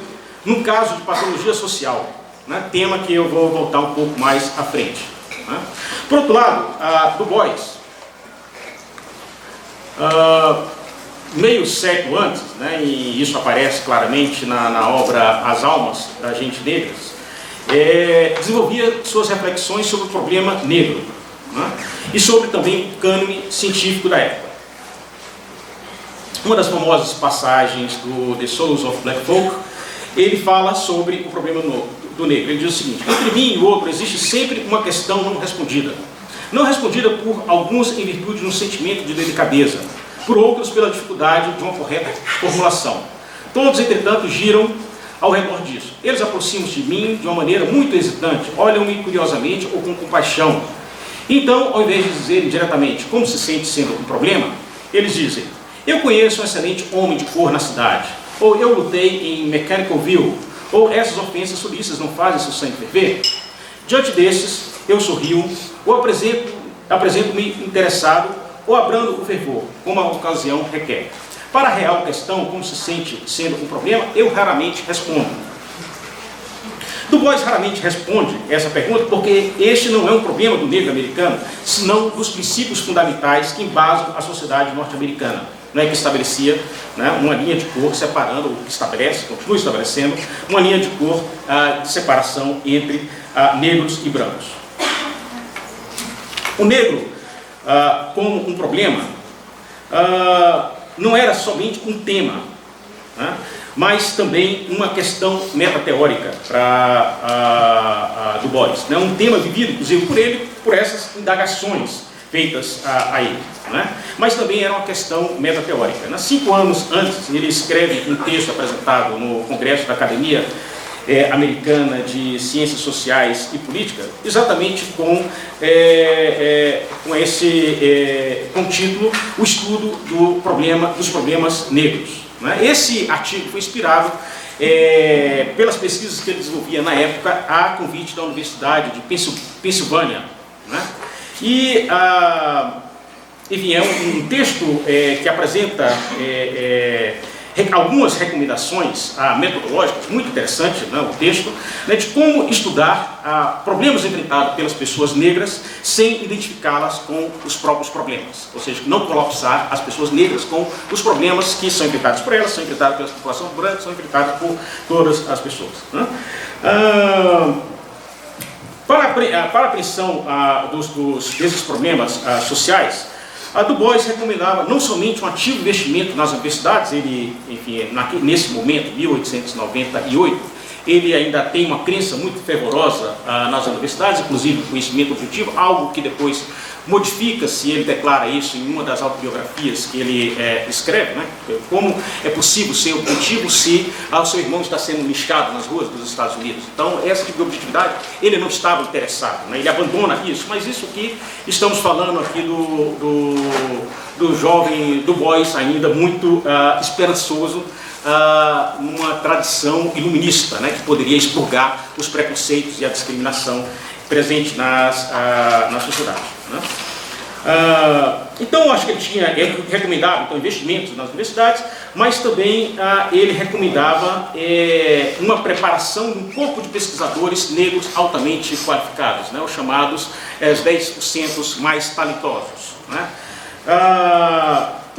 num caso de patologia social, né? Tema que eu vou voltar um pouco mais à frente, né? Por outro lado, Du Bois, meio século antes, né, e isso aparece claramente na obra As Almas das Gentes Negras, desenvolvia suas reflexões sobre o problema negro, né, e sobre também o cânone científico da época. Uma das famosas passagens do The Souls of Black Folk, ele fala sobre o problema do negro. Ele diz o seguinte: entre mim e o outro existe sempre uma questão não respondida por alguns em virtude de um sentimento de delicadeza, por outros pela dificuldade de uma correta formulação. Todos, entretanto, giram ao redor disso. Eles aproximam-se de mim de uma maneira muito hesitante, olham-me curiosamente ou com compaixão. Então, ao invés de dizerem diretamente como se sente sendo um problema, eles dizem: eu conheço um excelente homem de cor na cidade, ou eu lutei em Mechanicalville, ou essas ofensas sulistas não fazem seu sangue ferver. Diante desses, eu sorrio, ou apresento-me interessado, ou abrando o fervor, como a ocasião requer. Para a real questão, como se sente sendo um problema, eu raramente respondo. Du Bois raramente responde essa pergunta porque este não é um problema do negro americano, senão dos princípios fundamentais que embasam a sociedade norte-americana, né, que estabelecia, né, uma linha de cor separando, ou que estabelece, continua estabelecendo, uma linha de cor de separação entre negros e brancos. O negro, como um problema, não era somente um tema, né, mas também uma questão metateórica para Du Bois, né, um tema vivido, inclusive, por ele, por essas indagações feitas a ele, né, mas também era uma questão metateórica. 5 anos antes, ele escreve um texto apresentado no Congresso da Academia Americana de Ciências Sociais e Política, exatamente com o título O Estudo dos Problemas Negros, né? Esse artigo foi inspirado pelas pesquisas que ele desenvolvia na época a convite da Universidade de Pensilvânia, né? E, enfim, é um texto que apresenta algumas recomendações metodológicas, muito interessante, né, o texto, né, de como estudar problemas enfrentados pelas pessoas negras sem identificá-las com os próprios problemas. Ou seja, não colapsar as pessoas negras com os problemas que são enfrentados por elas, são enfrentados pela população branca, são enfrentados por todas as pessoas, né? Para a apreensão desses problemas sociais, Du Bois recomendava não somente um ativo investimento nas universidades. Ele, enfim, nesse momento, 1898, ele ainda tem uma crença muito fervorosa nas universidades, inclusive conhecimento objetivo, algo que depois modifica-se, ele declara isso em uma das autobiografias que ele escreve, né? Como é possível ser objetivo se o seu irmão está sendo linchado nas ruas dos Estados Unidos. Então, essa tipo de objetividade, ele não estava interessado, né? Ele abandona isso, mas isso que estamos falando aqui do jovem Du Bois, ainda muito esperançoso, numa tradição iluminista, né, que poderia expurgar os preconceitos e a discriminação presente na sociedade, né? Então, acho que ele recomendava então, investimentos nas universidades, mas também ele recomendava uma preparação de um corpo de pesquisadores negros altamente qualificados, né, os chamados 10% mais talentosos, né?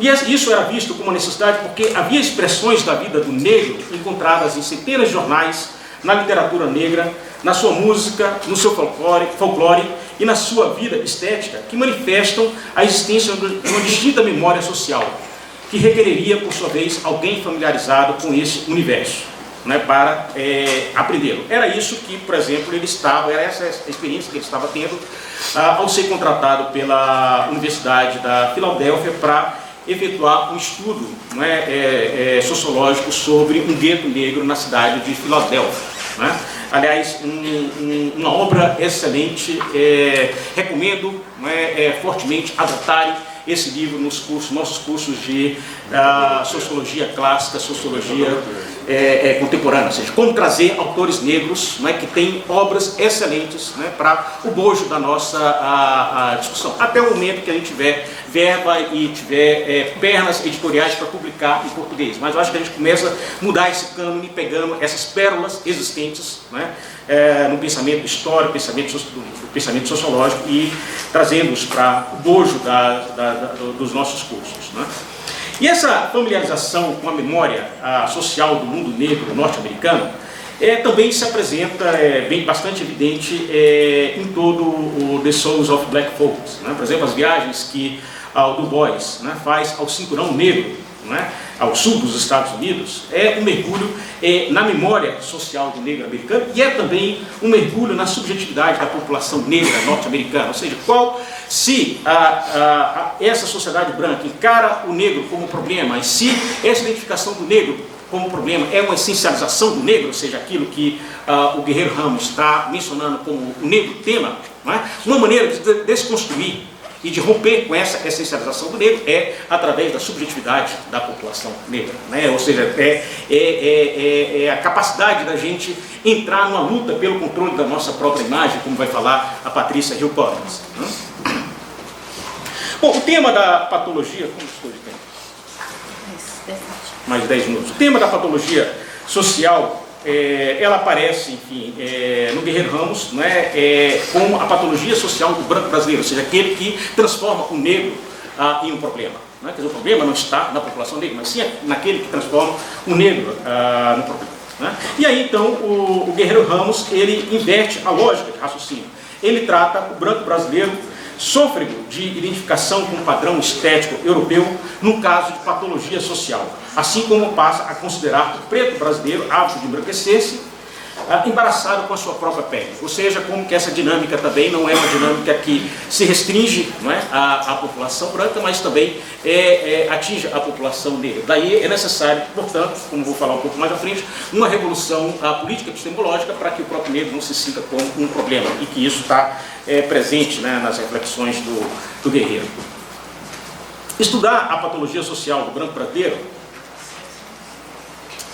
E isso era visto como uma necessidade porque havia expressões da vida do negro encontradas em centenas de jornais, na literatura negra, na sua música, no seu folclore e na sua vida estética, que manifestam a existência de uma distinta memória social, que requereria, por sua vez, alguém familiarizado com esse universo, né, para aprendê-lo. Era isso que, por exemplo, era essa a experiência que ele estava tendo ao ser contratado pela Universidade da Filadélfia para efetuar um estudo, né, sociológico sobre um gueto negro na cidade de Filadélfia. Né? Aliás, uma obra excelente, recomendo, né, fortemente adotarem esse livro nos nossos cursos de sociologia clássica, sociologia contemporânea, ou seja, como trazer autores negros, né, que têm obras excelentes, né, para o bojo da nossa discussão, até o momento que a gente tiver verba e tiver pernas editoriais para publicar em português. Mas eu acho que a gente começa a mudar esse cânone pegando essas pérolas existentes, né, no pensamento histórico, pensamento sociológico, e trazendo-os para o bojo dos nossos cursos. Né? E essa familiarização com a memória social do mundo negro norte-americano também se apresenta bastante evidente em todo o The Souls of Black Folks. Né? Por exemplo, as viagens que o Du Bois, né, faz ao Cinturão Negro, né, ao sul dos Estados Unidos, é um mergulho na memória social do negro americano e é também um mergulho na subjetividade da população negra norte-americana, ou seja, se essa sociedade branca encara o negro como problema e se essa identificação do negro como problema é uma essencialização do negro, ou seja, aquilo que o Guerreiro Ramos está mencionando como o negro tema, né, uma maneira de desconstruir e de romper com essa essencialização do negro é através da subjetividade da população negra, né? Ou seja, a capacidade da gente entrar numa luta pelo controle da nossa própria imagem, como vai falar a Patrícia Hill Collins. Né? Bom, o tema da patologia... Como estou de tempo? Mais 10 minutos. O tema da patologia social... ela aparece, enfim, no Guerreiro Ramos, né, como a patologia social do branco brasileiro, ou seja, aquele que transforma o negro em um problema. Né? Quer dizer, o problema não está na população negra, mas sim naquele que transforma o negro no problema. Né? E aí, então, o Guerreiro Ramos, ele inverte a lógica de raciocínio. Ele trata o branco brasileiro sôfrego de identificação com o padrão estético europeu no caso de patologia social, assim como passa a considerar o preto brasileiro, apto de embranquecer-se, embaraçado com a sua própria pele. Ou seja, como que essa dinâmica também não é uma dinâmica que se restringe, não é, à população branca, mas também atinge a população negra. Daí é necessário, portanto, como vou falar um pouco mais à frente, uma revolução política epistemológica para que o próprio negro não se sinta como um problema e que isso está presente, né, nas reflexões do Guerreiro. Estudar a patologia social do branco brasileiro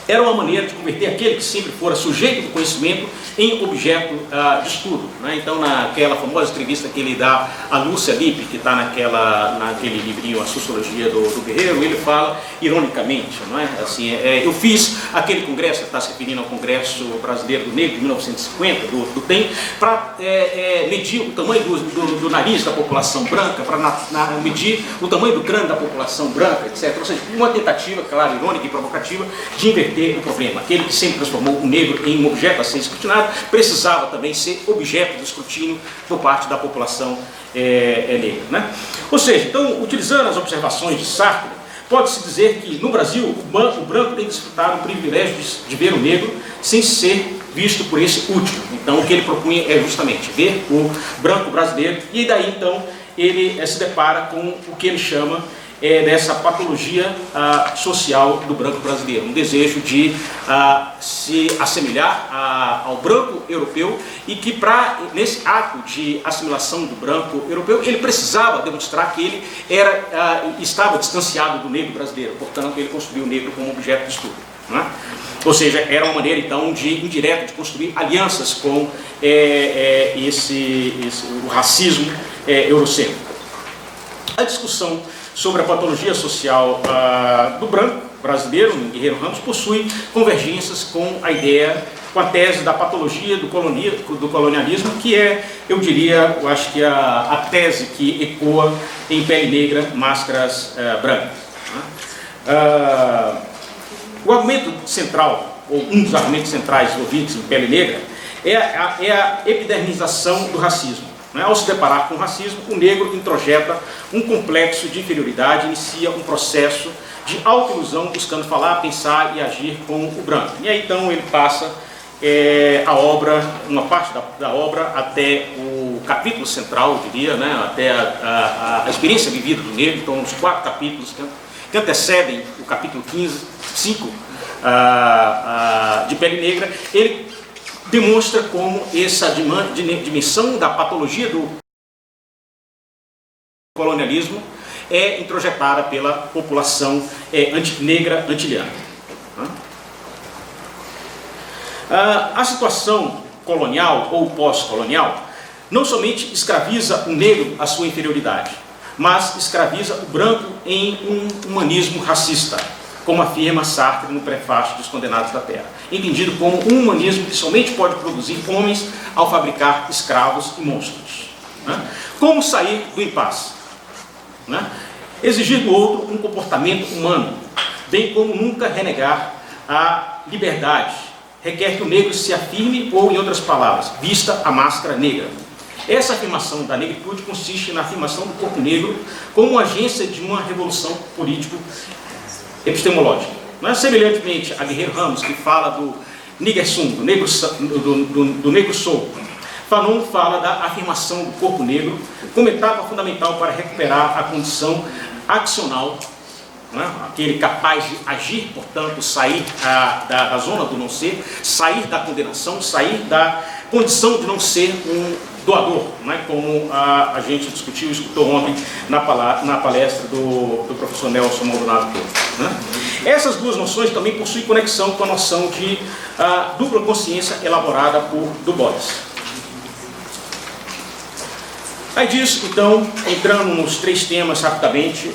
era uma maneira de converter aquele que sempre fora sujeito do conhecimento em objeto de estudo. Né? Então, naquela famosa entrevista que ele dá a Lúcia Lippe, que está naquele livrinho A Sociologia do Guerreiro, ele fala ironicamente, não é? Assim, eu fiz aquele congresso, está se referindo ao Congresso Brasileiro do Negro de 1950, do TEM, para medir o tamanho do nariz da população branca, para medir o tamanho do crânio da população branca, etc. Ou seja, uma tentativa, claro, irônica e provocativa, de inverter o problema. Aquele que sempre transformou o negro em um objeto a ser escrutinado, precisava também ser objeto de escrutínio por parte da população negra. Né? Ou seja, então, utilizando as observações de Sartre, pode-se dizer que no Brasil o branco tem desfrutado o privilégio de ver o negro sem ser visto por esse último. Então, o que ele propunha é justamente ver o branco brasileiro e daí, então, ele se depara com o que ele chama dessa patologia social do branco brasileiro, um desejo de se assemelhar ao branco europeu e que nesse ato de assimilação do branco europeu, ele precisava demonstrar que ele estava distanciado do negro brasileiro, portanto ele construiu o negro como objeto de estudo. Né? Ou seja, era uma maneira então indireta de construir alianças com o racismo eurocêntrico. A discussão sobre a patologia social do branco brasileiro, em Guerreiro Ramos, possui convergências com a tese da patologia do colonialismo, que eu acho que a tese que ecoa em Pele Negra, Máscaras Brancas. O argumento central, ou um dos argumentos centrais envolvidos em Pele Negra, é a epidermização do racismo. Ao se deparar com o racismo, o negro introjeta um complexo de inferioridade, inicia um processo de autoilusão, buscando falar, pensar e agir como o branco. E aí então ele passa a obra, uma parte da obra, até o capítulo central, eu diria, até a experiência vivida do negro. Então, os 4 capítulos que antecedem o capítulo 5 de Pele Negra, ele demonstra como essa dimensão da patologia do colonialismo é introjetada pela população negra antilhana. A situação colonial ou pós-colonial não somente escraviza o negro à sua inferioridade, mas escraviza o branco em um humanismo racista, como afirma Sartre no prefácio dos Condenados da Terra, entendido como um humanismo que somente pode produzir homens ao fabricar escravos e monstros. Como sair do impasse? Exigir do outro um comportamento humano, bem como nunca renegar a liberdade, requer que o negro se afirme ou, em outras palavras, vista a máscara negra. Essa afirmação da negritude consiste na afirmação do corpo negro como agência de uma revolução político-epistemológica. Semelhantemente a Guerreiro Ramos, que fala do Nigersum, do negro soul, Fanon fala da afirmação do corpo negro como etapa fundamental para recuperar a condição accional, aquele capaz de agir, portanto, sair da zona do não ser, sair da condenação, sair da condição de não ser um doador, como a gente discutiu e escutou ontem na palestra do professor Nelson Maldonado. Essas duas noções também possuem conexão com a noção de dupla consciência elaborada por Du Bois. Aí disso, então, entrando nos 3 temas rapidamente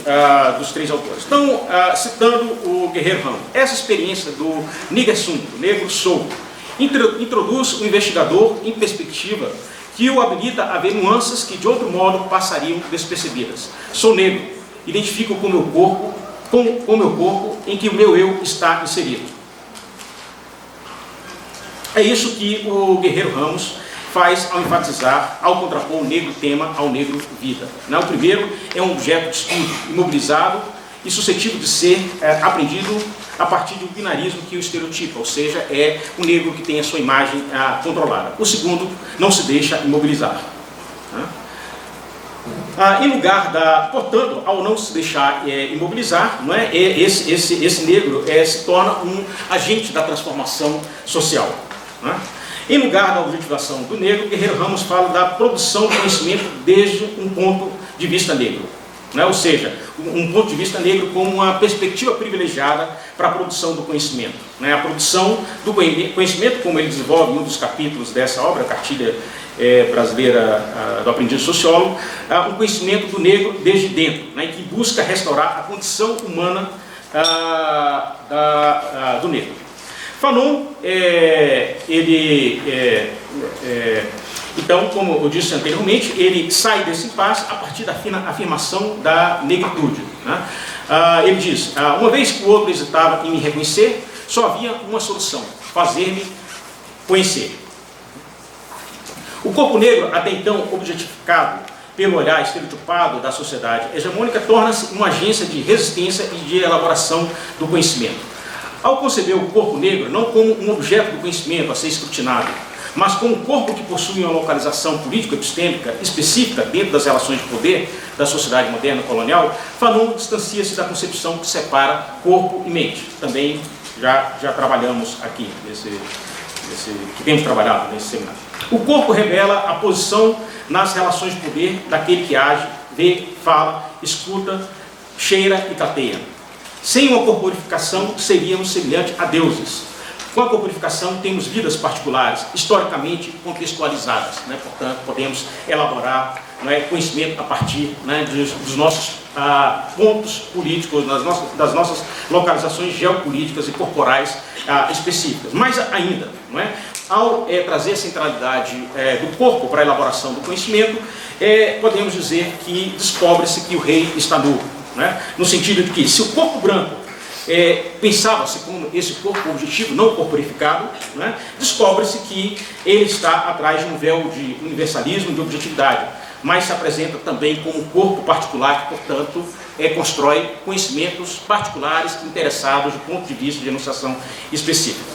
dos 3 autores. Então, citando o Guerreiro Ramos, essa experiência do Nigersum, do negro soul, introduz o investigador em perspectiva que o habilita a ver nuances que de outro modo passariam despercebidas. Sou negro, identifico com meu corpo em que o meu eu está inserido. É isso que o Guerreiro Ramos faz ao enfatizar, ao contrapor o negro tema ao negro vida. O primeiro é um objeto de estudo imobilizado e suscetível de ser aprendido a partir de um binarismo que o estereotipa, ou seja, é o negro que tem a sua imagem controlada. O segundo não se deixa imobilizar. Em lugar portanto, ao não se deixar imobilizar, esse negro se torna um agente da transformação social. Em lugar da objetivação do negro, Guerreiro Ramos fala da produção do conhecimento desde um ponto de vista negro. Ou seja, um ponto de vista negro como uma perspectiva privilegiada para a produção do conhecimento. A produção do conhecimento, como ele desenvolve em um dos capítulos dessa obra, Cartilha Brasileira do Aprendiz Sociólogo, um conhecimento do negro desde dentro, que busca restaurar a condição humana do negro. Fanon, então, como eu disse anteriormente, ele sai desse impasse a partir da afirmação da negritude. Ele diz, uma vez que o outro hesitava em me reconhecer, só havia uma solução, fazer-me conhecer. O corpo negro, até então objetificado pelo olhar estereotipado da sociedade hegemônica, torna-se uma agência de resistência e de elaboração do conhecimento. Ao conceber o corpo negro não como um objeto do conhecimento a ser escrutinado, mas como um corpo que possui uma localização político-epistêmica específica dentro das relações de poder da sociedade moderna colonial, Fanon distancia-se da concepção que separa corpo e mente. Também já trabalhamos aqui, que temos trabalhado nesse seminário. O corpo revela a posição nas relações de poder daquele que age, vê, fala, escuta, cheira e tateia. Sem uma corporificação, seríamos semelhantes a deuses. Com a corporificação, temos vidas particulares, historicamente contextualizadas. Portanto, podemos elaborar conhecimento a partir dos nossos pontos políticos, das nossas localizações geopolíticas e corporais específicas. Mais ainda, ao trazer a centralidade do corpo para a elaboração do conhecimento, podemos dizer que descobre-se que o rei está nu. né? No sentido de que se o corpo branco pensava-se como esse corpo objetivo, não corporificado, né? Descobre-se que ele está atrás de um véu de universalismo, de objetividade, mas se apresenta também como um corpo particular que, portanto, constrói conhecimentos particulares interessados do ponto de vista de enunciação específica.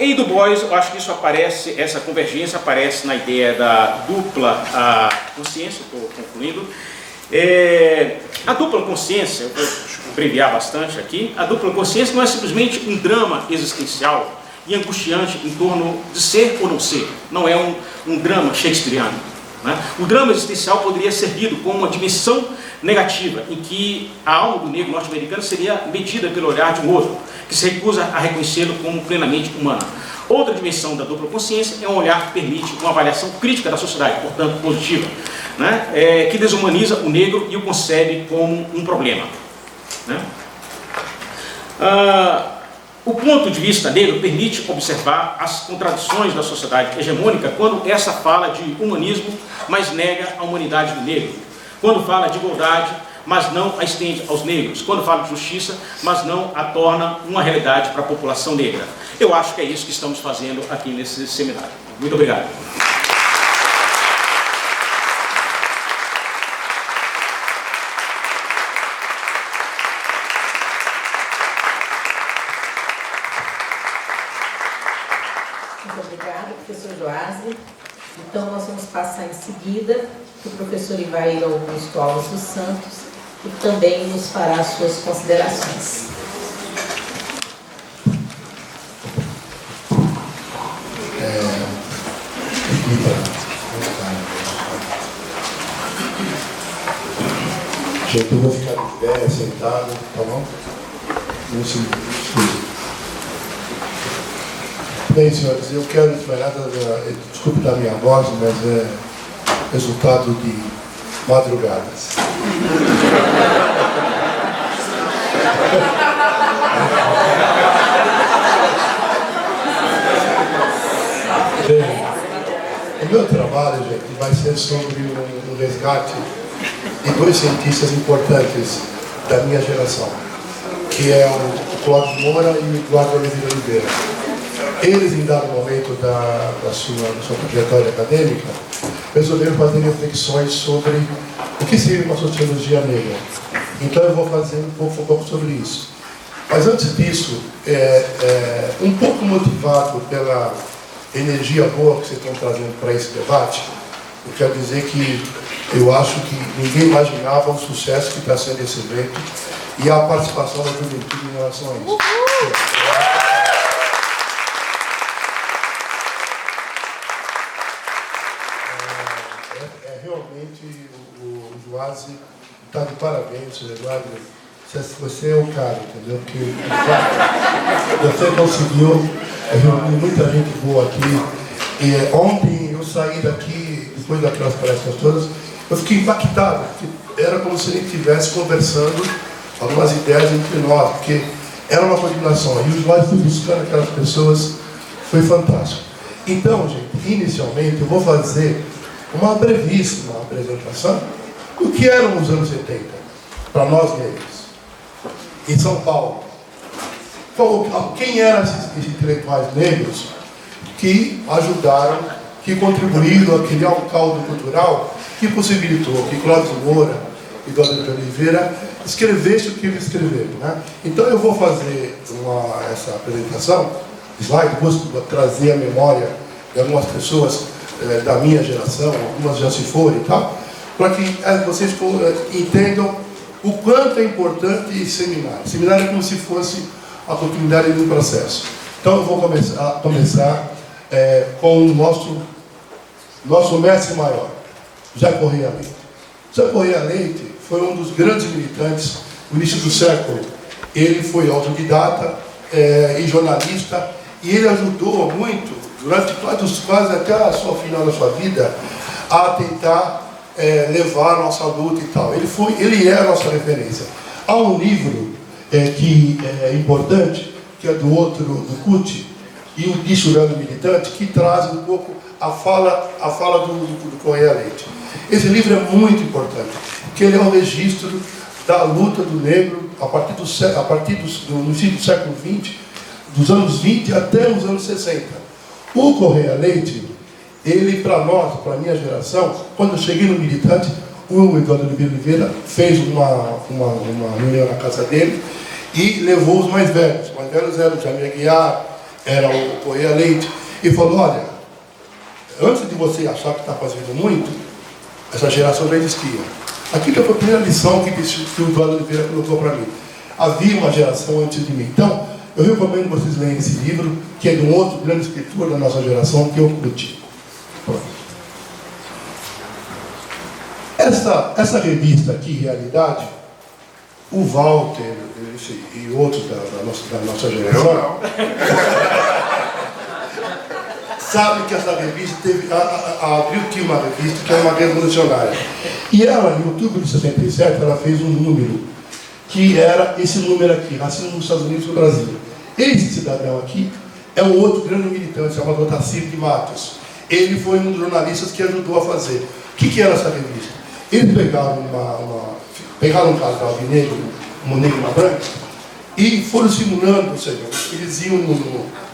Em Du Bois, eu acho que isso aparece, essa convergência aparece na ideia da dupla consciência, estou concluindo. A dupla consciência, eu vou abreviar bastante aqui, a dupla consciência não é simplesmente um drama existencial e angustiante em torno de ser ou não ser, não é um drama shakespeariano, né? O drama existencial poderia ser lido como uma dimensão negativa, em que a alma do negro norte-americano seria medida pelo olhar de um outro, que se recusa a reconhecê-lo como plenamente humana. Outra dimensão da dupla consciência é um olhar que permite uma avaliação crítica da sociedade, portanto positiva, né? Que desumaniza o negro e o concebe como um problema, né? O ponto de vista negro permite observar as contradições da sociedade hegemônica quando essa fala de humanismo, mas nega a humanidade do negro, quando fala de igualdade, mas não a estende aos negros, quando fala de justiça, mas não a torna uma realidade para a população negra. Eu acho que é isso que estamos fazendo aqui nesse seminário. Muito obrigado. Muito obrigada, professor Joásio. Então, nós vamos passar em seguida o professor Ivair Augusto Alves dos Santos, que também nos fará suas considerações. Gente, eu vou ficar de pé, sentado, tá bom? Não se excuse. Bem, senhores, eu quero esperar, desculpe da minha voz, mas é resultado de madrugadas. O meu trabalho, gente, vai ser sobre um resgate de dois cientistas importantes da minha geração, que é o Clóvis Moura e o Eduardo Oliveira. Eles, em dado momento da sua trajetória acadêmica, resolveram fazer reflexões sobre o que seria uma sociologia negra. Então eu vou fazer um pouco sobre isso. Mas antes disso, um pouco motivado pela energia boa que vocês estão trazendo para esse debate, eu quero dizer que eu acho que ninguém imaginava o sucesso que está sendo esse evento e a participação da juventude em relação a isso. Realmente o Joásio está de parabéns, senhor Eduardo. Você é o cara, entendeu? Porque você conseguiu reunir muita gente boa aqui. E ontem eu saí daqui, depois daquelas palestras todas, eu fiquei impactado, porque era como se a gente estivesse conversando algumas ideias entre nós, porque era uma coordenação. E o Joásio foi buscando aquelas pessoas, foi fantástico. Então, gente, inicialmente eu vou fazer uma brevíssima apresentação do que eram os anos 70 para nós negros em São Paulo. Quem eram esses intelectuais negros que ajudaram, que contribuíram a criar um caldo cultural que possibilitou que Clóvis Moura e Eduardo Oliveira escrevessem o que eles escreveram, né? Então eu vou fazer essa apresentação, slide, vou trazer a memória de algumas pessoas da minha geração, algumas já se foram e tal, para que vocês entendam o quanto é importante seminário. Seminário é como se fosse a continuidade de um processo. Então eu vou começar com o nosso mestre maior, José Correia Leite. José Correia Leite foi um dos grandes militantes no início do século. Ele foi autodidata e jornalista, e ele ajudou muito, durante quase até a sua final da sua vida, a tentar levar a nossa luta e tal. Ele é a nossa referência. Há um livro que é importante, que é do Kuti, e o Dissurando Militante, que traz um pouco a fala do Correia Leite. Esse livro é muito importante. porque ele é um registro da luta do negro no fim do século XX, dos anos 20 até os anos 60. O Correia Leite, ele, para nós, para a minha geração, quando eu cheguei no militante, o Eduardo Oliveira fez uma reunião na casa dele e levou os mais velhos. Os mais velhos eram o Jamir Aguiar, era o Correia Leite, e falou: olha, antes de você achar que está fazendo muito, essa geração já existia. Aquilo foi a primeira lição que o Eduardo Oliveira colocou para mim. Havia uma geração antes de mim. Então, eu recomendo vocês lerem esse livro, que é de um outro grande escritor da nossa geração, que eu curti. Essa revista aqui, Realidade, o Walter e outros da nossa geração sabem que essa revista teve. A Abril tinha uma revista que era uma revolucionária. E ela, em outubro de 67, ela fez um número, que era esse número aqui, Racismo nos Estados Unidos e no Brasil. Esse cidadão aqui é um outro grande militante, chamado Otacílio de Matos. Ele foi um dos jornalistas que ajudou a fazer. O que era essa revista? Eles pegaram um casal de negro, um negro e uma branca, e foram simulando, ou seja, eles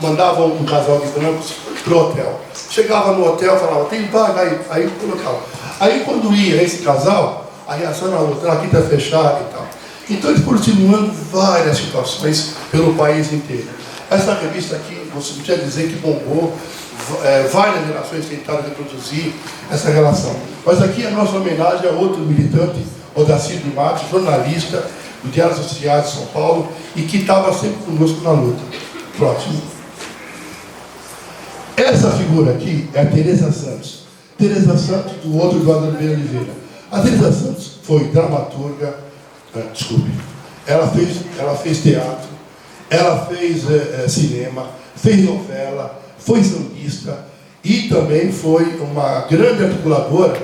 mandavam um casal de brancos para o hotel. Chegava no hotel, falava: tem vaga aí colocava. Aí quando ia esse casal, a reação era outra: aqui está fechado e tal. Então eles foram simulando várias situações pelo país inteiro. Essa revista aqui, você podia dizer que bombou, várias gerações tentaram reproduzir essa relação. Mas aqui a nossa homenagem a outro militante, Otacílio de Matos, jornalista do Diário Social de São Paulo, e que estava sempre conosco na luta. Próximo. Essa figura aqui é a Teresa Santos. Teresa Santos, do outro Eduardo Oliveira. A Teresa Santos foi dramaturga, ela fez teatro, ela fez cinema, fez novela, foi sambista e também foi uma grande articuladora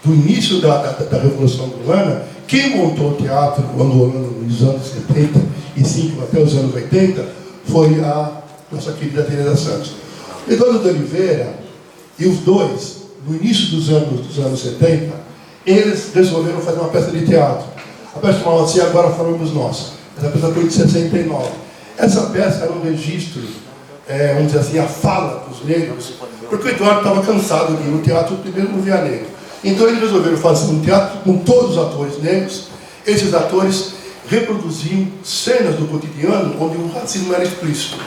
do início da Revolução Angolana. Quem montou o teatro angolano nos anos 75 até os anos 80 foi a nossa querida Teresa Santos. Eduardo de Oliveira e os dois, no início dos anos 70, eles resolveram fazer uma peça de teatro. A peça chamava-se Agora Falamos Nós. Essa peça foi de 69. Essa peça era um registro, vamos dizer assim, a fala dos negros, porque o Eduardo estava cansado de ir no teatro primeiro no Via Negro. Então eles resolveram fazer um teatro com todos os atores negros. Esses atores reproduziam cenas do cotidiano onde o racismo era explícito.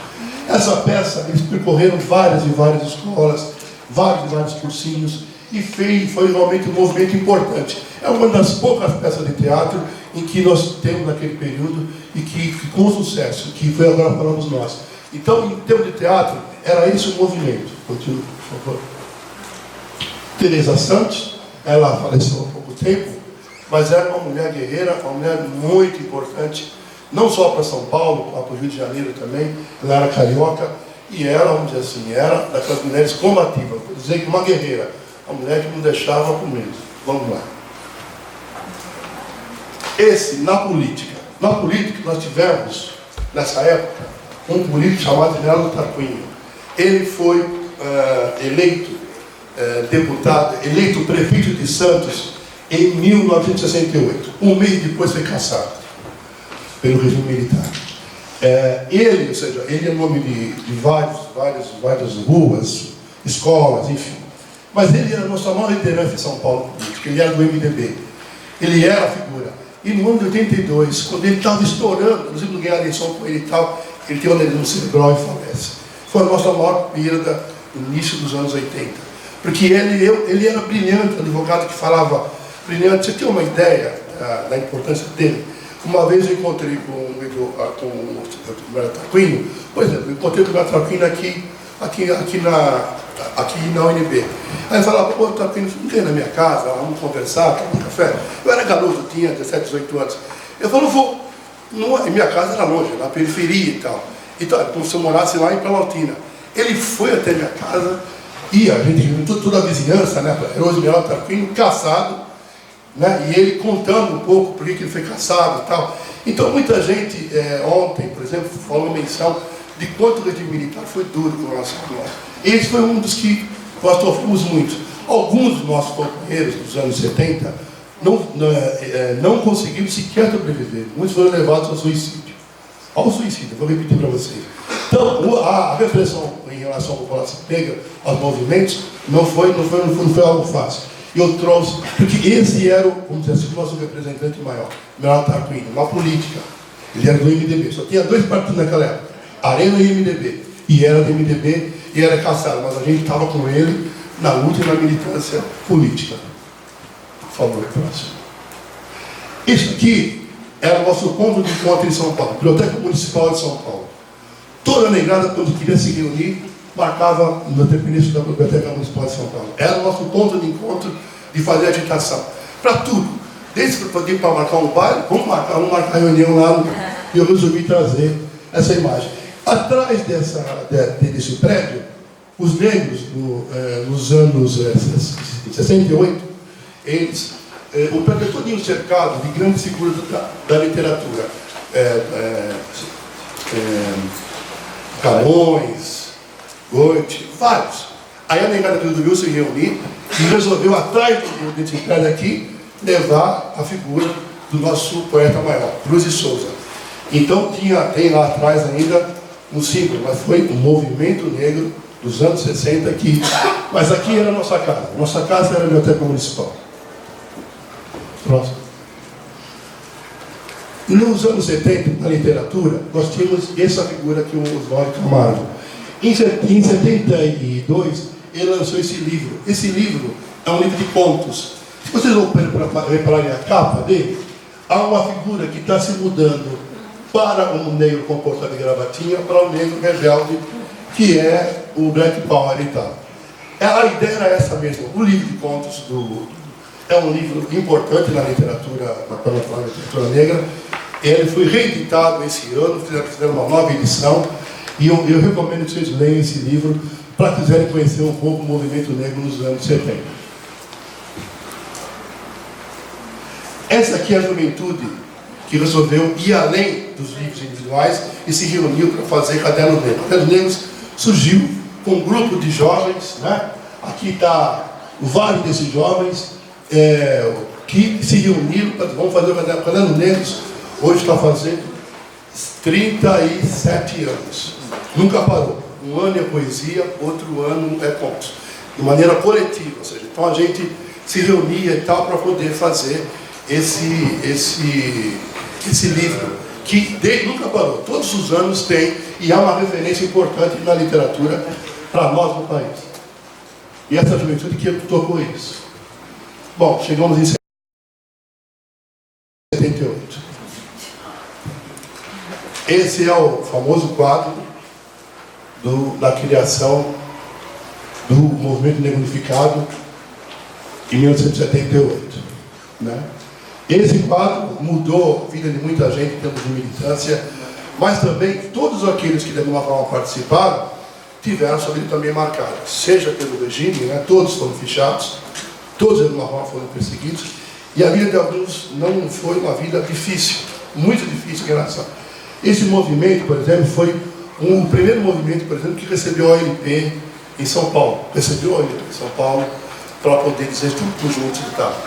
Essa peça, eles percorreram várias e várias escolas, vários e vários cursinhos, e foi realmente um movimento importante. É uma das poucas peças de teatro em que nós temos naquele período e que com sucesso, que foi Agora Falamos Nós. Então, em termos de teatro, era esse o movimento. Continua, por favor. Teresa Santos, ela faleceu há pouco tempo, mas era uma mulher guerreira, uma mulher muito importante, não só para São Paulo, para o Rio de Janeiro também. Ela era carioca e ela, vamos dizer assim, era daquelas mulheres combativas, por dizer que uma guerreira, uma mulher que não deixava com medo. Vamos lá. Na política nós tivemos, nessa época, um político chamado General Tarquínio. Ele foi eleito prefeito de Santos em 1968. Um mês depois foi cassado pelo regime militar. Ele é nome de várias ruas, escolas, enfim. Mas ele era a nossa maior liderança em São Paulo política. Ele era do MDB. Ele era a figura. E no ano de 82, quando ele estava estourando, nós íamos ganhar a eleição com ele e tal, ele tem uma lesão cerebral e falece. Foi a nossa maior perda no início dos anos 80. Porque ele era brilhante, advogado que falava brilhante. Você tem uma ideia da importância dele? Uma vez eu encontrei com o Tarquínio, por exemplo, eu encontrei com o Tarquínio aqui na UNB. Aí eu falava: pô, Tarquínio, não tem na minha casa, vamos conversar, tomar um café. Eu era garoto, tinha 17, 18 anos. Eu falei: vou. E minha casa era longe, na periferia e tal. Então, como se eu morasse lá em Planaltina. Ele foi até minha casa e a gente, toda a vizinhança, né? Era o Esmeralda Tarquínio, caçado, né? E ele contando um pouco por que ele foi caçado e tal. Então, muita gente, ontem, por exemplo, falou menção de quanto o regime militar foi duro com relação a nós. Esse foi um dos que nós sofremos muito. Alguns dos nossos companheiros dos anos 70 não conseguiram sequer sobreviver. Muitos foram levados ao suicídio. Ao suicídio, vou repetir para vocês. Então, a repressão em relação à população negra, aos movimentos, não foi algo fácil. Eu trouxe, porque esse era, vamos dizer assim, o nosso representante maior, Meral Tarquínio, uma política. Ele era do MDB, só tinha dois partidos naquela época, Arena e MDB. E era do MDB e era caçado, mas a gente estava com ele na luta e na militância política. Por favor, próximo. Isso aqui era o nosso ponto de encontro em São Paulo, Biblioteca Municipal de São Paulo. Toda negrada, quando queria se reunir, marcava no dependência da Biblioteca Municipal de São Paulo. Era o nosso ponto de encontro de fazer agitação. Para tudo. Desde para marcar um baile, vamos marcar reunião lá. E eu resolvi trazer essa imagem. Atrás desse prédio, os negros, nos anos 68, eles, o prédio é todinho cercado de grandes figuras da literatura. Camões, Goethe, vários. Aí a negada resolveu se reunir e resolveu, atrás desse prédio aqui, levar a figura do nosso poeta maior, Cruz de Souza. Então tem lá atrás ainda um símbolo, mas foi um movimento negro dos anos 60 aqui. Mas aqui era a nossa casa. Nossa casa era a Biblioteca Municipal. Próximo. Nos anos 70, na literatura, nós tínhamos essa figura que o Oswaldo Camargo. Em 72, ele lançou esse livro. Esse livro é um livro de contos. Se vocês vão repararem a capa dele, há uma figura que está se mudando para um negro comportado de gravatinha, para um negro rebelde, que é o Black Power e tal. A ideia era essa mesma. O livro de contos é um livro importante na literatura negra. Ele foi reeditado esse ano, fizeram uma nova edição, e eu recomendo que vocês leiam esse livro para quiserem conhecer um pouco o movimento negro nos anos 70. Essa aqui é a juventude que resolveu ir além dos livros individuais e se reuniu para fazer Cadernos Negros. Cadernos Negros surgiu com um grupo de jovens, né? Aqui está vários desses jovens que se reuniram, vamos fazer o Cadernos Negros. Hoje está fazendo 37 anos. Nunca parou. Um ano é poesia, outro ano é contos. De maneira coletiva, ou seja, então a gente se reunia e tal para poder fazer esse livro, que nunca parou. Todos os anos tem, e há uma referência importante na literatura para nós no país. E essa juventude que tocou isso. Bom, chegamos em 78. Esse é o famoso quadro da criação do Movimento Negro Unificado em 1978. Né? Esse quadro mudou a vida de muita gente em termos de militância, mas também todos aqueles que de alguma forma participaram tiveram sua vida também marcada, seja pelo regime, né? Todos foram fichados, todos de alguma forma foram perseguidos, e a vida de alguns não foi uma vida difícil, muito difícil em relação. Esse movimento, por exemplo, foi o primeiro movimento, por exemplo, que recebeu a OLP em São Paulo. Recebeu a OLP em São Paulo para poder dizer tudo juntos e tal.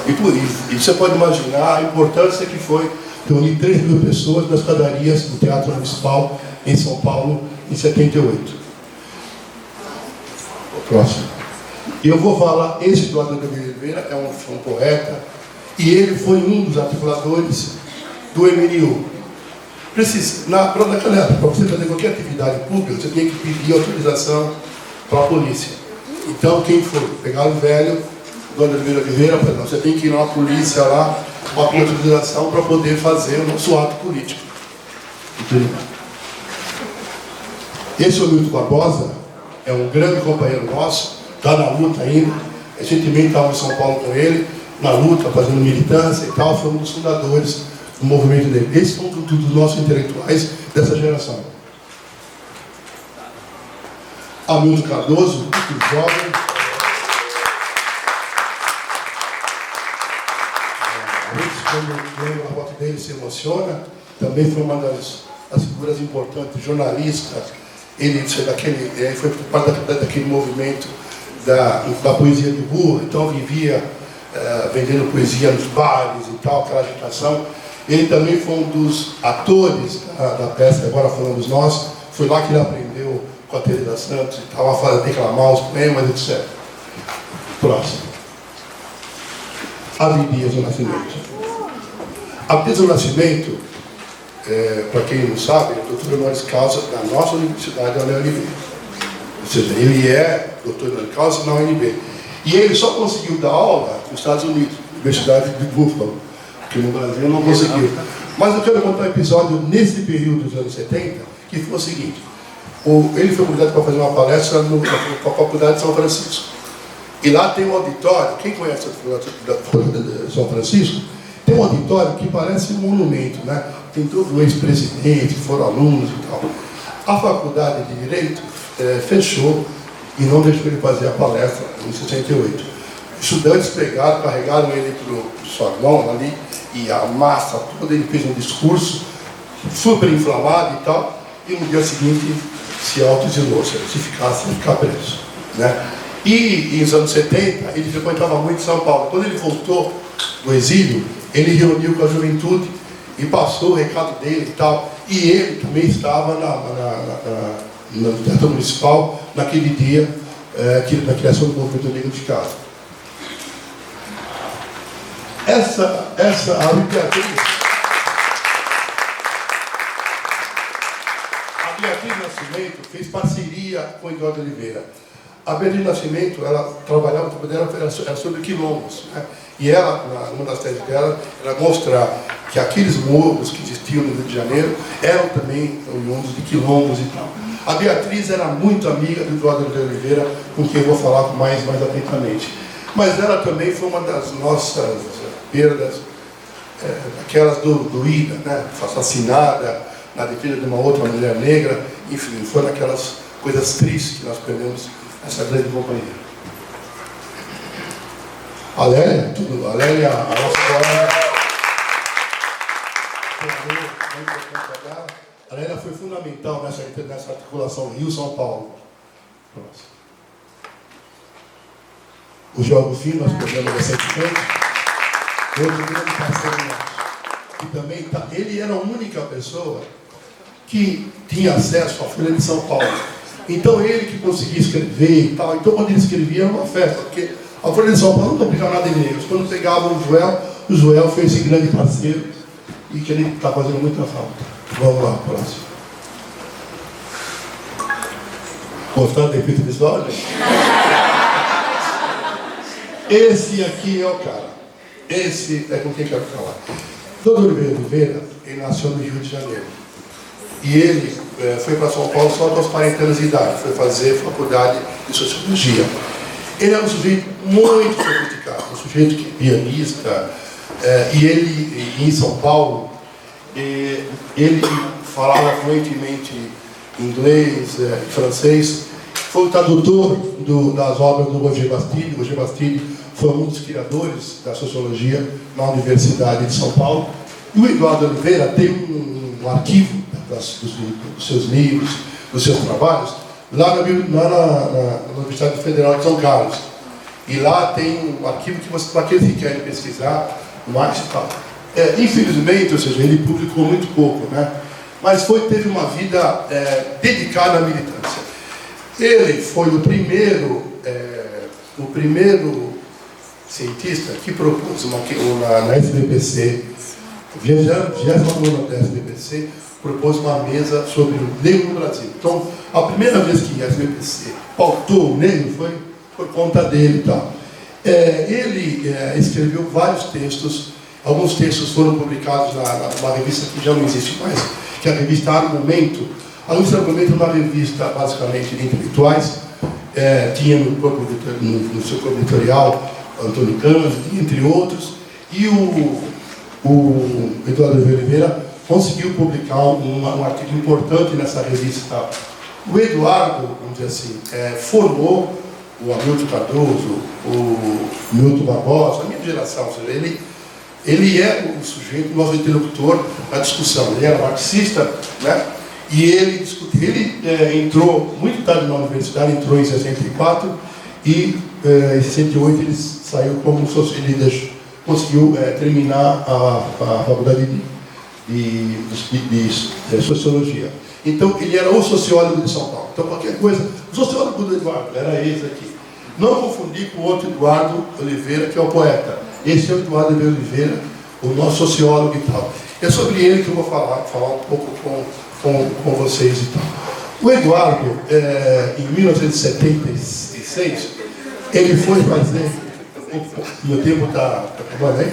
E por isso, você pode imaginar a importância que foi reunir 3 mil pessoas nas escadarias do Teatro Municipal em São Paulo em 78. O próximo. Eu vou falar, esse Eduardo de Oliveira é um poeta, e ele foi um dos articuladores do MNU. Naquela época, para você fazer qualquer atividade pública, você tinha que pedir autorização para a polícia. Então, quem foi? Pegaram o velho, Dona Oliveira, não, você tem que ir na polícia lá, com a autorização para poder fazer o nosso ato político. Esse é o Milton Barbosa, é um grande companheiro nosso, está na luta ainda. Recentemente estava em São Paulo com ele, na luta, fazendo militância e tal, foi um dos fundadores do movimento dele. Esses são dos nossos intelectuais dessa geração. Hamilton Cardoso, muito jovem. Quando lembra a foto dele, se emociona. Também foi uma das figuras importantes, jornalista. Ele foi parte daquele movimento da poesia de rua, então vivia vendendo poesia nos bares e tal, aquela agitação. Ele também foi um dos atores da peça, agora falamos nós, foi lá que ele aprendeu com a Teresa Santos e tal, a declamar os poemas, etc. Próximo. Abdias do Nascimento. Abdias do Nascimento, para quem não sabe, é doutor honoris causa da nossa Universidade da UNB. Ou seja, ele é doutor honoris causa na UNB. E ele só conseguiu dar aula nos Estados Unidos, Universidade de Buffalo, que no Brasil não conseguiu. Mas eu quero contar um episódio nesse período dos anos 70, que foi o seguinte. Ele foi convidado para fazer uma palestra na Faculdade de São Francisco. E lá tem um auditório, quem conhece a Faculdade de São Francisco, tem um auditório que parece um monumento, né? Tem todo o ex-presidente, foram alunos e tal. A Faculdade de Direito fechou e não deixou ele fazer a palestra em 68. Os estudantes pegaram, carregaram ele para o salão ali, e a massa toda, ele fez um discurso super inflamado e tal, e no dia seguinte se autoexilou, se ficasse, ia ficar preso, né? E nos anos 70, ele frequentava muito São Paulo. Quando ele voltou do exílio, ele reuniu com a juventude e passou o recado dele e tal. E ele também estava no Teatro Municipal naquele dia da criação do Movimento Negro de Casa. A Beatriz Nascimento fez parceria com o Eduardo Oliveira. A Beatriz Nascimento, ela trabalhava, o dela era sobre quilombos, né? E ela, uma das teses dela, era mostrar que aqueles morros que existiam no Rio de Janeiro eram também oriundos de quilombos e tal. A Beatriz era muito amiga do Eduardo Oliveira, com quem eu vou falar mais atentamente. Mas ela também foi uma das nossas perdas, aquelas do Ida, né? Assassinada na defesa de uma outra mulher negra, enfim, foram aquelas coisas tristes que nós perdemos essa grande companhia. A Lélia, a nossa colega, a Lélia foi fundamental nessa articulação Rio-São Paulo. O Jogo Fim, nós perdemos recentemente, hoje um grande parceiro nosso. E também ele era a única pessoa que tinha acesso à Folha de São Paulo. Então ele que conseguia escrever e tal. Então quando ele escrevia era uma festa, porque a Folha de São Paulo não publicava nada em negros. Quando pegava o Joel foi esse grande parceiro e que ele está fazendo muita falta. Vamos lá, próximo. Gostaram do efeito visual, gente? Esse aqui é o cara. Esse é com quem eu quero falar. Doutor Oliveira, ele nasceu no Rio de Janeiro. E ele foi para São Paulo só aos 40 anos de idade, foi fazer faculdade de Sociologia. Ele é um sujeito muito sofisticado, um sujeito que é pianista, e ele, em São Paulo, ele falava fluentemente inglês e francês, foi o tradutor das obras do Roger Bastide. Roger Bastide foi um dos criadores da sociologia na Universidade de São Paulo. E o Eduardo Oliveira tem um arquivo dos seus livros, dos seus trabalhos, lá na Universidade Federal de São Carlos. E lá tem um arquivo que para aqueles que querem pesquisar, mais e tal. Infelizmente, ou seja, ele publicou muito pouco, né? Mas teve uma vida dedicada à militância. Ele foi o primeiro cientista que propôs na SBPC, 20ª coluna da SBPC, propôs uma mesa sobre o negro no Brasil. Então, a primeira vez que a SBPC pautou o negro foi por conta dele e tal. Ele escreveu vários textos, alguns textos foram publicados numa revista que já não existe mais, que é a revista Argumento. A revista Argumento é uma revista, basicamente, de intelectuais, tinha no seu corpo editorial Antônio Cândido, entre outros, e o Eduardo Oliveira conseguiu publicar um artigo importante nessa revista. O Eduardo, vamos dizer assim, formou o Hamilton Cardoso, o Milton Barbosa, a minha geração. Ou seja, ele é o sujeito, o nosso interlocutor na discussão. Ele era marxista, né? E ele entrou muito tarde na universidade, entrou em 64 e em 68 ele saiu como conseguiu terminar a faculdade de Sociologia. Então, ele era o sociólogo de São Paulo. Então, qualquer coisa, o sociólogo do Eduardo era esse aqui. Não confundir com o outro Eduardo Oliveira, que é o poeta. Esse é o Eduardo Oliveira, o nosso sociólogo e tal. É sobre ele que eu vou falar um pouco com vocês e tal. O Eduardo, em 1976, ele foi fazer... Meu tempo está acabando aí?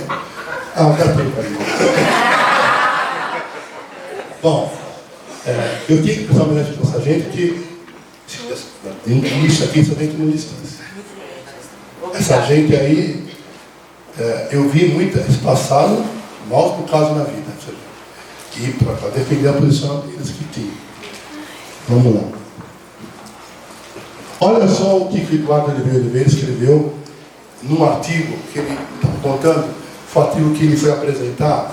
Ah, dá tempo aí. Bom, eu tenho que prestar homenagem para essa gente que... Isso aqui, essa gente não existe. Essa gente aí, eu vi muitas passaram maus por causa na vida. E para defender a posição deles que tinham. Vamos lá. Olha só o que o Eduardo Oliveira escreveu num artigo que ele está contando, foi o artigo que ele foi apresentar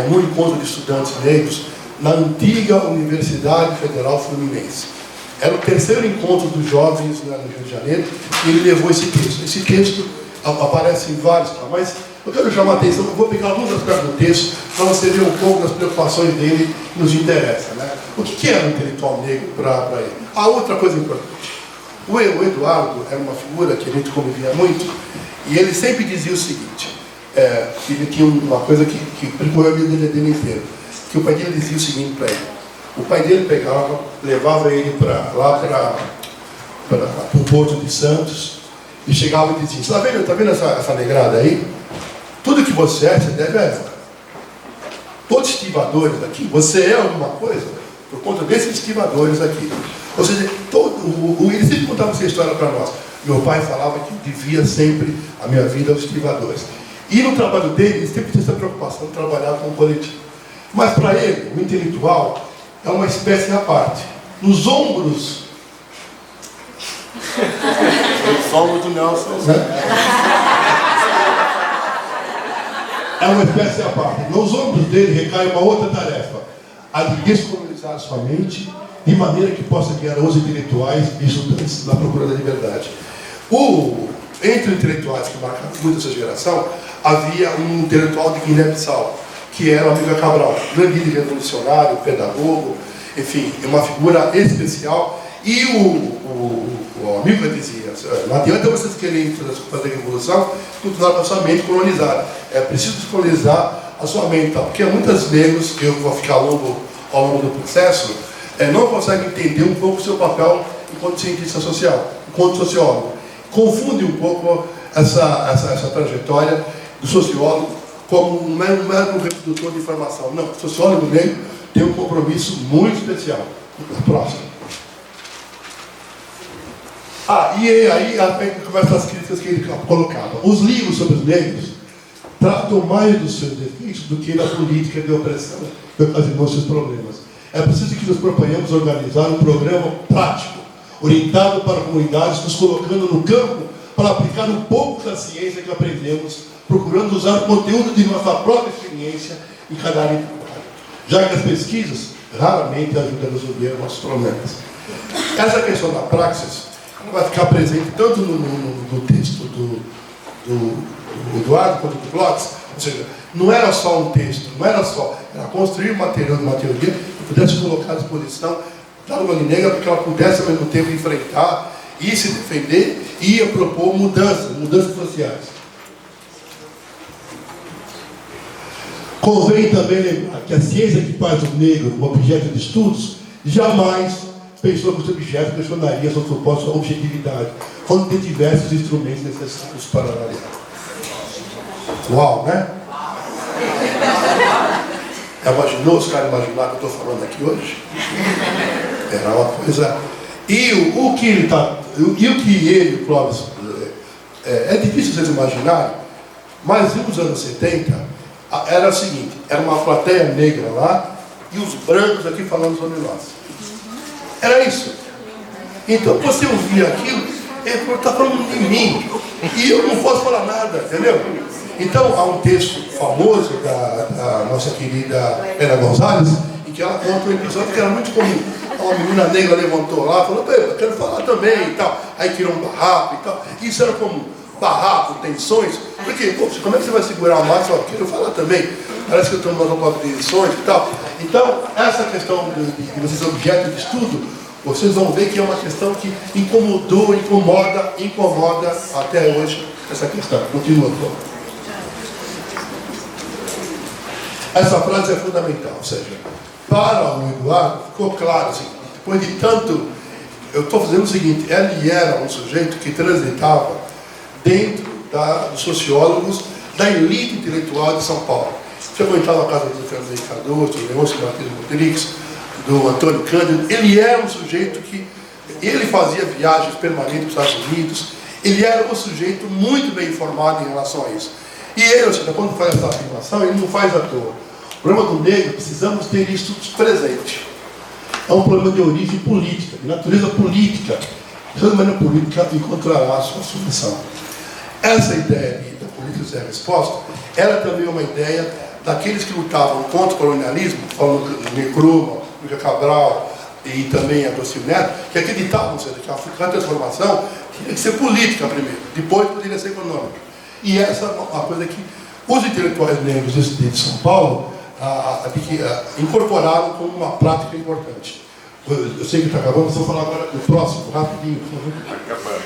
no encontro de estudantes negros na antiga Universidade Federal Fluminense. Era o terceiro encontro dos jovens no Rio de Janeiro e ele levou esse texto. Esse texto aparece em vários, mas eu quero chamar a atenção, eu vou pegar alguns aspectos do texto para você ver um pouco das preocupações dele que nos interessa. Né? O que era um intelectual negro para ele? A outra coisa importante. O Eduardo era uma figura que a gente convivia muito e ele sempre dizia o seguinte, ele tinha uma coisa que percorreu a vida dele inteiro, que o pai dele dizia o seguinte para ele. O pai dele pegava, levava ele para o Porto de Santos e chegava e dizia, está vendo essa negrada aí? Tudo que você deve a ela. Todos os estivadores aqui, você é alguma coisa por conta desses estivadores aqui. Ou seja, ele sempre contava essa história para nós. Meu pai falava que devia sempre a minha vida aos estivadores. E no trabalho dele, ele sempre tinha essa preocupação de trabalhar com o coletivo. Mas para ele, o intelectual é uma espécie à parte. Nos ombros... o solo do Nelson, né? É uma espécie à parte. Nos ombros dele recai uma outra tarefa, a de descolonizar sua mente de maneira que possa guiar os intelectuais e estudantes na procura da liberdade. Entre os intelectuais que marcaram muito essa geração, havia um intelectual de Guiné-Bissau, que era o Amílcar Cabral, grande líder revolucionário, pedagogo, enfim, uma figura especial. E o Amílcar dizia, não adianta vocês quererem fazer revolução, continuar com a sua mente colonizada. É preciso descolonizar a sua mente, tá? Porque muitos negros, que eu vou ficar ao longo do processo, não conseguem entender um pouco o seu papel enquanto cientista social, enquanto sociólogo. Confunde um pouco essa trajetória do sociólogo como um mero reprodutor de informação. Não, o sociólogo negro tem um compromisso muito especial. Próximo. E aí começam as críticas que ele colocava. Os livros sobre os negros tratam mais dos seus defeitos do que da política de opressão que ocasionou seus problemas. É preciso que nos proponhamos organizar um programa prático, orientado para comunidades, nos colocando no campo para aplicar um pouco da ciência que aprendemos, procurando usar o conteúdo de nossa própria experiência em cada área de trabalho, já que as pesquisas raramente ajudam a resolver nossos problemas. Essa questão da praxis vai ficar presente tanto no texto do Eduardo quanto do Klotz, ou seja, não era só um texto, era construir um material de uma teoria que pudesse colocar à disposição da Lula Negra para que ela pudesse ao mesmo tempo enfrentar e se defender e ia propor mudanças sociais. Convém também lembrar que a ciência que faz o negro um objeto de estudos jamais pensou que o seu objeto questionaria sua suposta objetividade, quando tem diversos instrumentos necessários para avaliar. Uau, né? Imaginou, os caras imaginaram o que eu estou falando aqui hoje? Era uma coisa... E o que ele, o Clóvis, é difícil vocês imaginarem, mas nos anos 70, era o seguinte, era uma plateia negra lá, e os brancos aqui falando sobre nós. Era isso. Então, você ouvia aquilo, ele está falando de mim, e eu não posso falar nada, entendeu? Então, há um texto famoso da nossa querida Ana Gonzalez, em que ela conta um episódio que era muito comum. Uma menina negra levantou lá, falou, eu quero falar também e tal. Aí criou um barraco e tal. Isso era comum. barraco, tensões, porque, poxa, como é que você vai segurar a massa? Eu quero falar também, parece que eu estou numa roupa de tensões e tal. Então, essa questão de vocês objeto de estudo, vocês vão ver que é uma questão que incomoda até hoje essa questão. Continua, por favor. Essa frase é fundamental, ou seja, para o Eduardo ficou claro, assim, depois de tanto, eu estou fazendo o seguinte, ele era um sujeito que transitava dentro dos sociólogos da elite intelectual de São Paulo. Frequentava a casa do Fernando Henrique Cardoso, do Leôncio Martins Rodrigues, do Antônio Cândido. Ele era um sujeito que, ele fazia viagens permanentes para os Estados Unidos, ele era um sujeito muito bem informado em relação a isso. E ele, ou seja, quando faz essa afirmação, ele não faz à toa. O problema do negro, precisamos ter isso presente. É um problema de origem política, de natureza política. De toda maneira política encontrará a sua solução. Essa ideia da política sem resposta era também uma ideia daqueles que lutavam contra o colonialismo, falando do Nkrumah, Luiz Cabral e também Agostinho Neto, que acreditavam que a transformação tinha que ser política primeiro, depois poderia ser econômica. E essa é uma coisa que os intelectuais negros de São Paulo incorporaram como uma prática importante. Eu sei que está acabando, mas eu vou falar agora do próximo, rapidinho. Está acabando.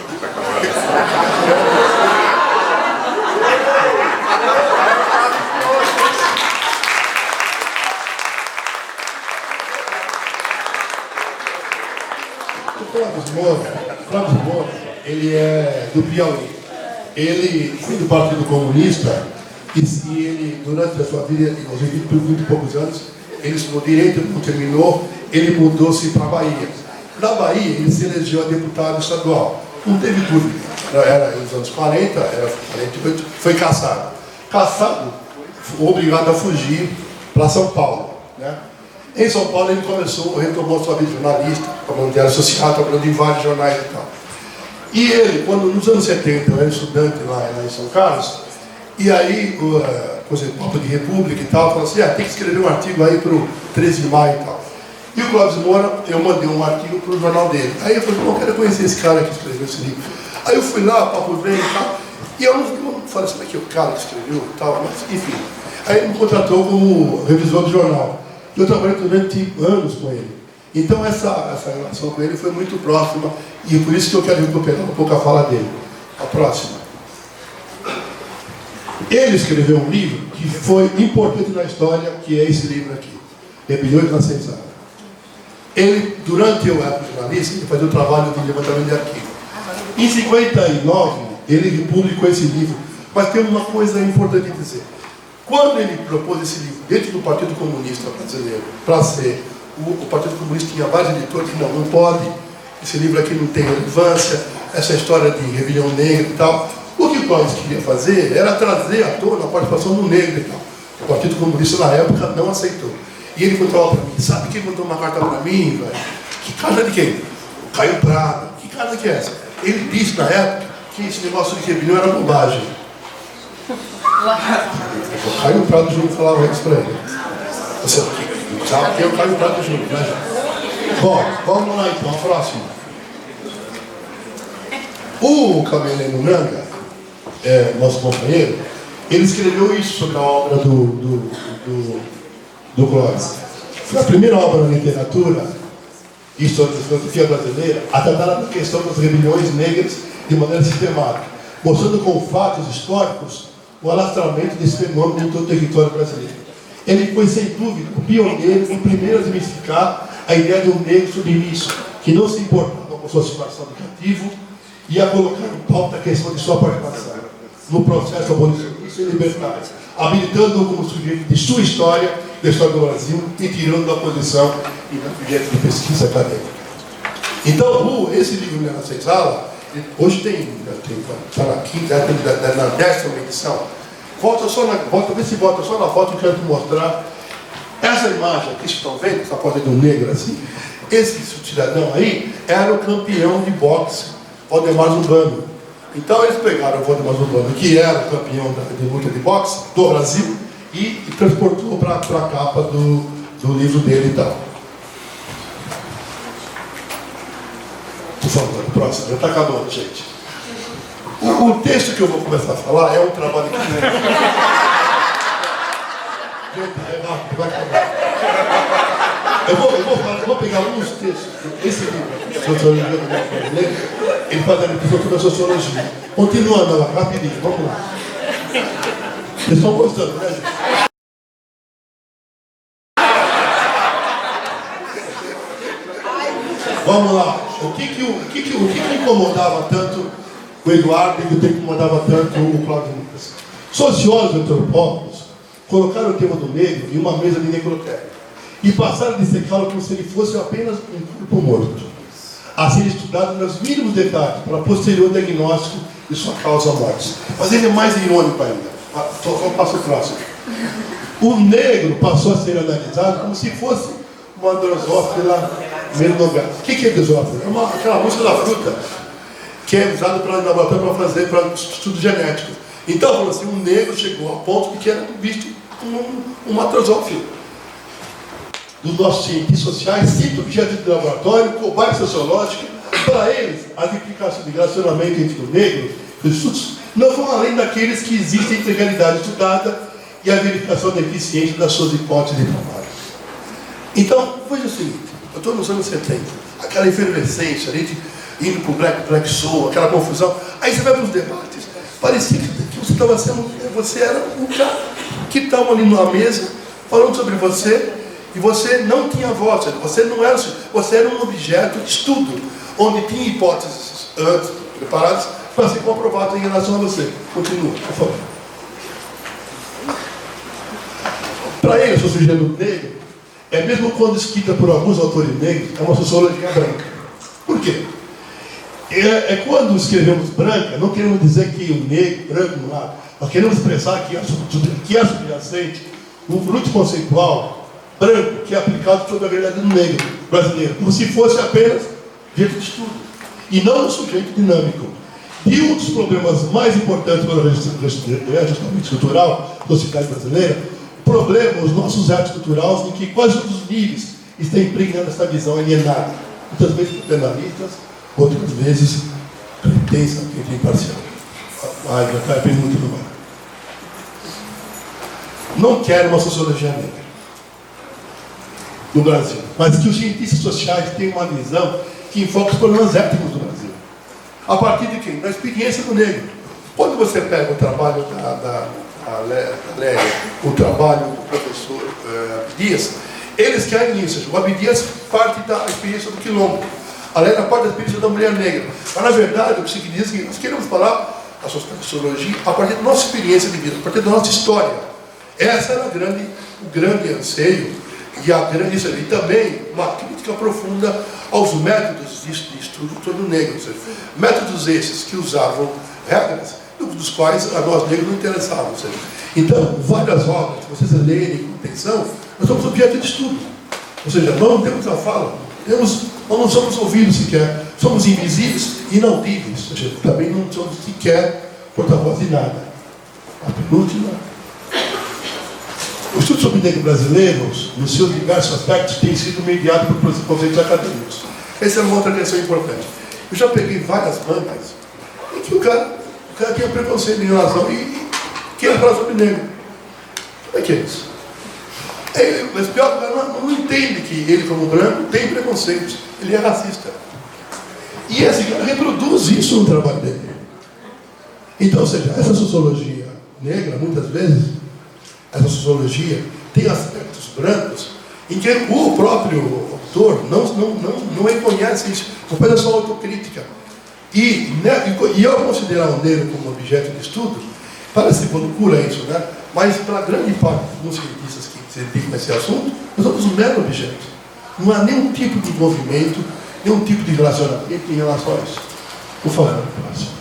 O Clóvis Moura, ele é do Piauí. Ele foi do Partido Comunista e ele, durante a sua vida, aos 20 e poucos anos, ele estudou direito, não terminou, ele mudou-se para a Bahia. Na Bahia, ele se elegeu a deputado estadual. Não teve dúvida. Era nos anos 40, era 48, foi caçado. Caçado, obrigado a fugir para São Paulo, né? Em São Paulo ele retomou sua vida de jornalista, trabalhando no Diário Social, trabalhando em vários jornais e tal. E ele, quando nos anos 70, eu era estudante lá em São Carlos, e aí, por exemplo, Papo de República e tal, falou assim, tem que escrever um artigo aí para o 13 de maio e tal. E o Clóvis Moura, eu mandei um artigo para o jornal dele. Aí eu falei, eu quero conhecer esse cara que escreveu esse livro. Aí eu fui lá, Papo Vem e tal, e eu não falei assim, que é o cara que escreveu e tal, mas enfim. Aí ele me contratou como revisor do jornal. Eu trabalhei durante anos com ele. Então essa relação com ele foi muito próxima e por isso que eu quero recuperar um pouco a fala dele. A próxima. Ele escreveu um livro que foi importante na história, que é esse livro aqui, Rebeliões na Senzala. Ele, durante a época jornalista, ele fazia o trabalho de levantamento de arquivo. Em 59, ele publicou esse livro, mas tem uma coisa importante a dizer. Quando ele propôs esse livro dentro do Partido Comunista Brasileiro, para ser, o Partido Comunista tinha vários editores que não pode, esse livro aqui não tem relevância, essa história de rebelião negra e tal. O que o Clóvis queria fazer era trazer à tona a participação do negro e tal. O Partido Comunista, na época, não aceitou. E ele contava para mim, sabe quem mandou uma carta para mim, velho? Que carta de quem? O Caio Prado. Que carta que é essa? Ele disse na época que esse negócio de rebelião era bobagem. O Caio Prado Júnior falava isso para ele. Você sabe quem é o Caio Prado Júnior, né, gente? Bom, vamos lá então, a próxima. O Cameleno Nanga, nosso companheiro, ele escreveu isso sobre a obra do Clóvis. Foi a primeira obra na literatura, história da filosofia brasileira, a tratar da questão das rebeliões negras de maneira sistemática, mostrando com fatos históricos o alastramento desse fenômeno em todo o território brasileiro. Ele foi, sem dúvida, o pioneiro em primeiro a desmistificar a ideia de um negro submisso, que não se importava com sua situação de cativo e a colocar em pauta a questão de sua participação no processo abolicionista e libertário, habilitando-o como sujeito de sua história, da história do Brasil, e tirando da posição e da objeto de pesquisa acadêmica. Então, esse livro Rebelião na Senzala, hoje está na quinta, na 10ª edição. Vê se volta só na foto que eu quero te mostrar. Essa imagem aqui, vocês estão vendo, essa foto de um negro assim, esse cidadão aí era o campeão de boxe, Valdemar Zumbano. Então eles pegaram o Valdemar Zumbano, que era o campeão de luta de boxe do Brasil, e transportou para a capa do livro dele e tal. Por favor, próximo. Já está acabando, gente. O texto que eu vou começar a falar é um trabalho que... Gente, é rápido, vai acabar. Eu vou pegar alguns textos. Esse livro, Sociologia do Negro Brasileiro, ele faz a definição sobre a sociologia. Continuando lá, rapidinho, vamos lá. Vocês estão gostando, né, gente? Vamos lá. O que incomodava tanto o Eduardo e o que incomodava tanto o Cláudio Lucas? Sociólogos e antropólogos colocaram o tema do negro em uma mesa de necrotério e passaram a dissecá-lo como se ele fosse apenas um corpo morto, a ser estudado nos mínimos detalhes para posterior diagnóstico de sua causa morte. Mas ele é mais irônico ainda. Só passo o próximo. O negro passou a ser analisado como se fosse uma drosófila monogâmica. O que é drosófila? É aquela música da fruta que é usada para laboratório para fazer estudo genético. Então, falou assim, um negro chegou a ponto de que era visto como uma drosófila. Dos nossos cientistas sociais, sempre objeto de laboratório, cobaia sociológica. Para eles, as implicações de relacionamento entre o negro e os estudos não vão além daqueles que existem entre a realidade estudada e a verificação da eficiência das suas hipóteses de trabalho. Então, veja o seguinte, eu estou nos anos 70, aquela efervescência, a gente indo para o Black Soul, aquela confusão, aí você vai para os debates, parecia que você estava sendo, você era o cara que estava ali numa mesa, falando sobre você, e você não tinha voz, você não era, você era um objeto de estudo, onde tinha hipóteses antes preparadas para ser comprovadas em relação a você. Continua, por favor. Para ele, a sociologia do negro, mesmo quando escrita por alguns autores negros, é uma sociologia branca. Por quê? Quando escrevemos branca, não queremos dizer que o negro, branco, não há. Nós queremos expressar que é subjacente um fruto conceitual branco que é aplicado sobre a realidade do negro brasileiro, como se fosse apenas jeito de estudo, e não um sujeito dinâmico. E um dos problemas mais importantes para o reajustamento estrutural da sociedade brasileira, os nossos reajustes culturais, em que quase todos os níveis estão impregnando essa visão alienada, muitas vezes paternalistas, outras vezes intensa, imparcial. Já está muito no mar. Não quero uma sociologia negra no Brasil, mas que os cientistas sociais tenham uma visão que enfoca os problemas étnicos do Brasil. A partir de quem? Da experiência do negro. Quando você pega o trabalho da Lélia, o trabalho do professor Abdias, eles querem isso. O Abdias parte da experiência do quilombo. A Lélia parte da experiência da mulher negra. Mas, na verdade, o que se diz é que nós queremos falar a sociologia a partir da nossa experiência de vida, a partir da nossa história. Essa era o grande anseio e também uma crítica profunda aos métodos de estudo todo negro, ou seja, métodos esses que usavam regras dos quais a nós negros não interessavam. Ou seja, então, várias obras, se vocês lerem com atenção, nós somos objeto de estudo. Ou seja, nós não temos a fala, nós não somos ouvidos sequer, somos invisíveis e inaudíveis, ou seja, também não somos sequer porta-voz de nada. A penúltima. O estudo sobre o negro brasileiro, nos seus diversos aspectos, tem sido mediado por conceitos acadêmicos. Essa é uma outra questão importante. Eu já peguei várias bancas em que o cara tinha preconceito em relação e queria falar sobre negro. Como é que é isso? Mas pior, o cara não entende que ele, como branco, tem preconceitos. Ele é racista. E esse cara reproduz isso no trabalho dele. Então, ou seja, essa sociologia negra, muitas vezes, essa sociologia tem aspectos brancos em que o próprio autor não reconhece isso, não faz só autocrítica. E ao considerar o negro como objeto de estudo, parece que loucura isso, né? Mas para a grande parte dos cientistas que se dedicam a esse assunto, nós somos um mero objeto. Não há nenhum tipo de envolvimento, nenhum tipo de relacionamento em relação a isso. Por favor, próximo.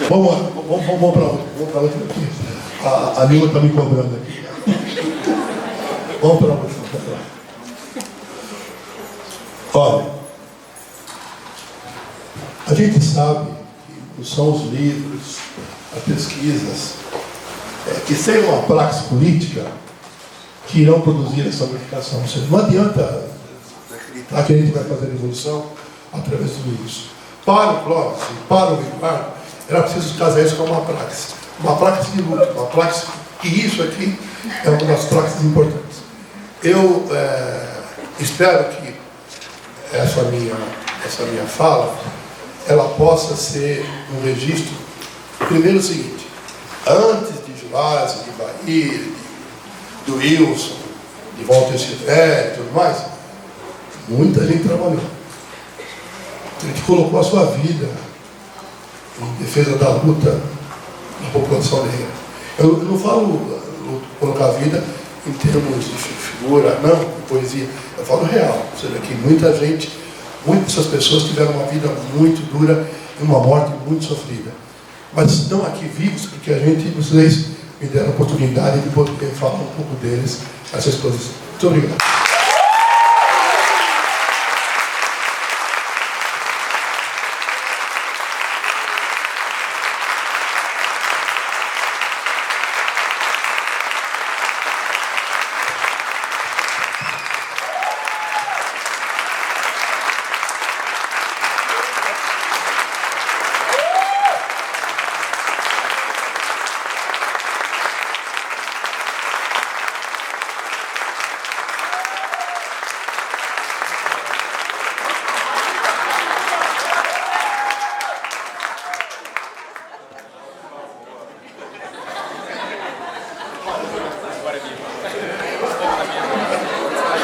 Vamos para outra aqui. A língua está me cobrando aqui. Vamos para outra. Olha, a gente sabe que são os livros, as pesquisas, que sem uma praxe política, que irão produzir essa modificação. Ou seja, não adianta acreditar que a gente vai fazer a evolução através dos livros. Para o Clóvis, para o Ricardo, era preciso casar isso com uma praxis de luta, uma praxis, e isso aqui é uma das praxis importantes. Eu espero que essa minha fala, ela possa ser um registro, primeiro o seguinte, antes de Joás, de Bahia, do Wilson, de Walter Silvério e tudo mais, muita gente trabalhou. A gente colocou a sua vida em defesa da luta da população negra. Eu não falo colocar a vida em termos de figura, não, de poesia. Eu falo real. Ou seja, que muitas dessas pessoas tiveram uma vida muito dura e uma morte muito sofrida. Mas estão aqui vivos porque a gente, vocês me deram a oportunidade de poder falar um pouco deles nessa exposição. Muito obrigado.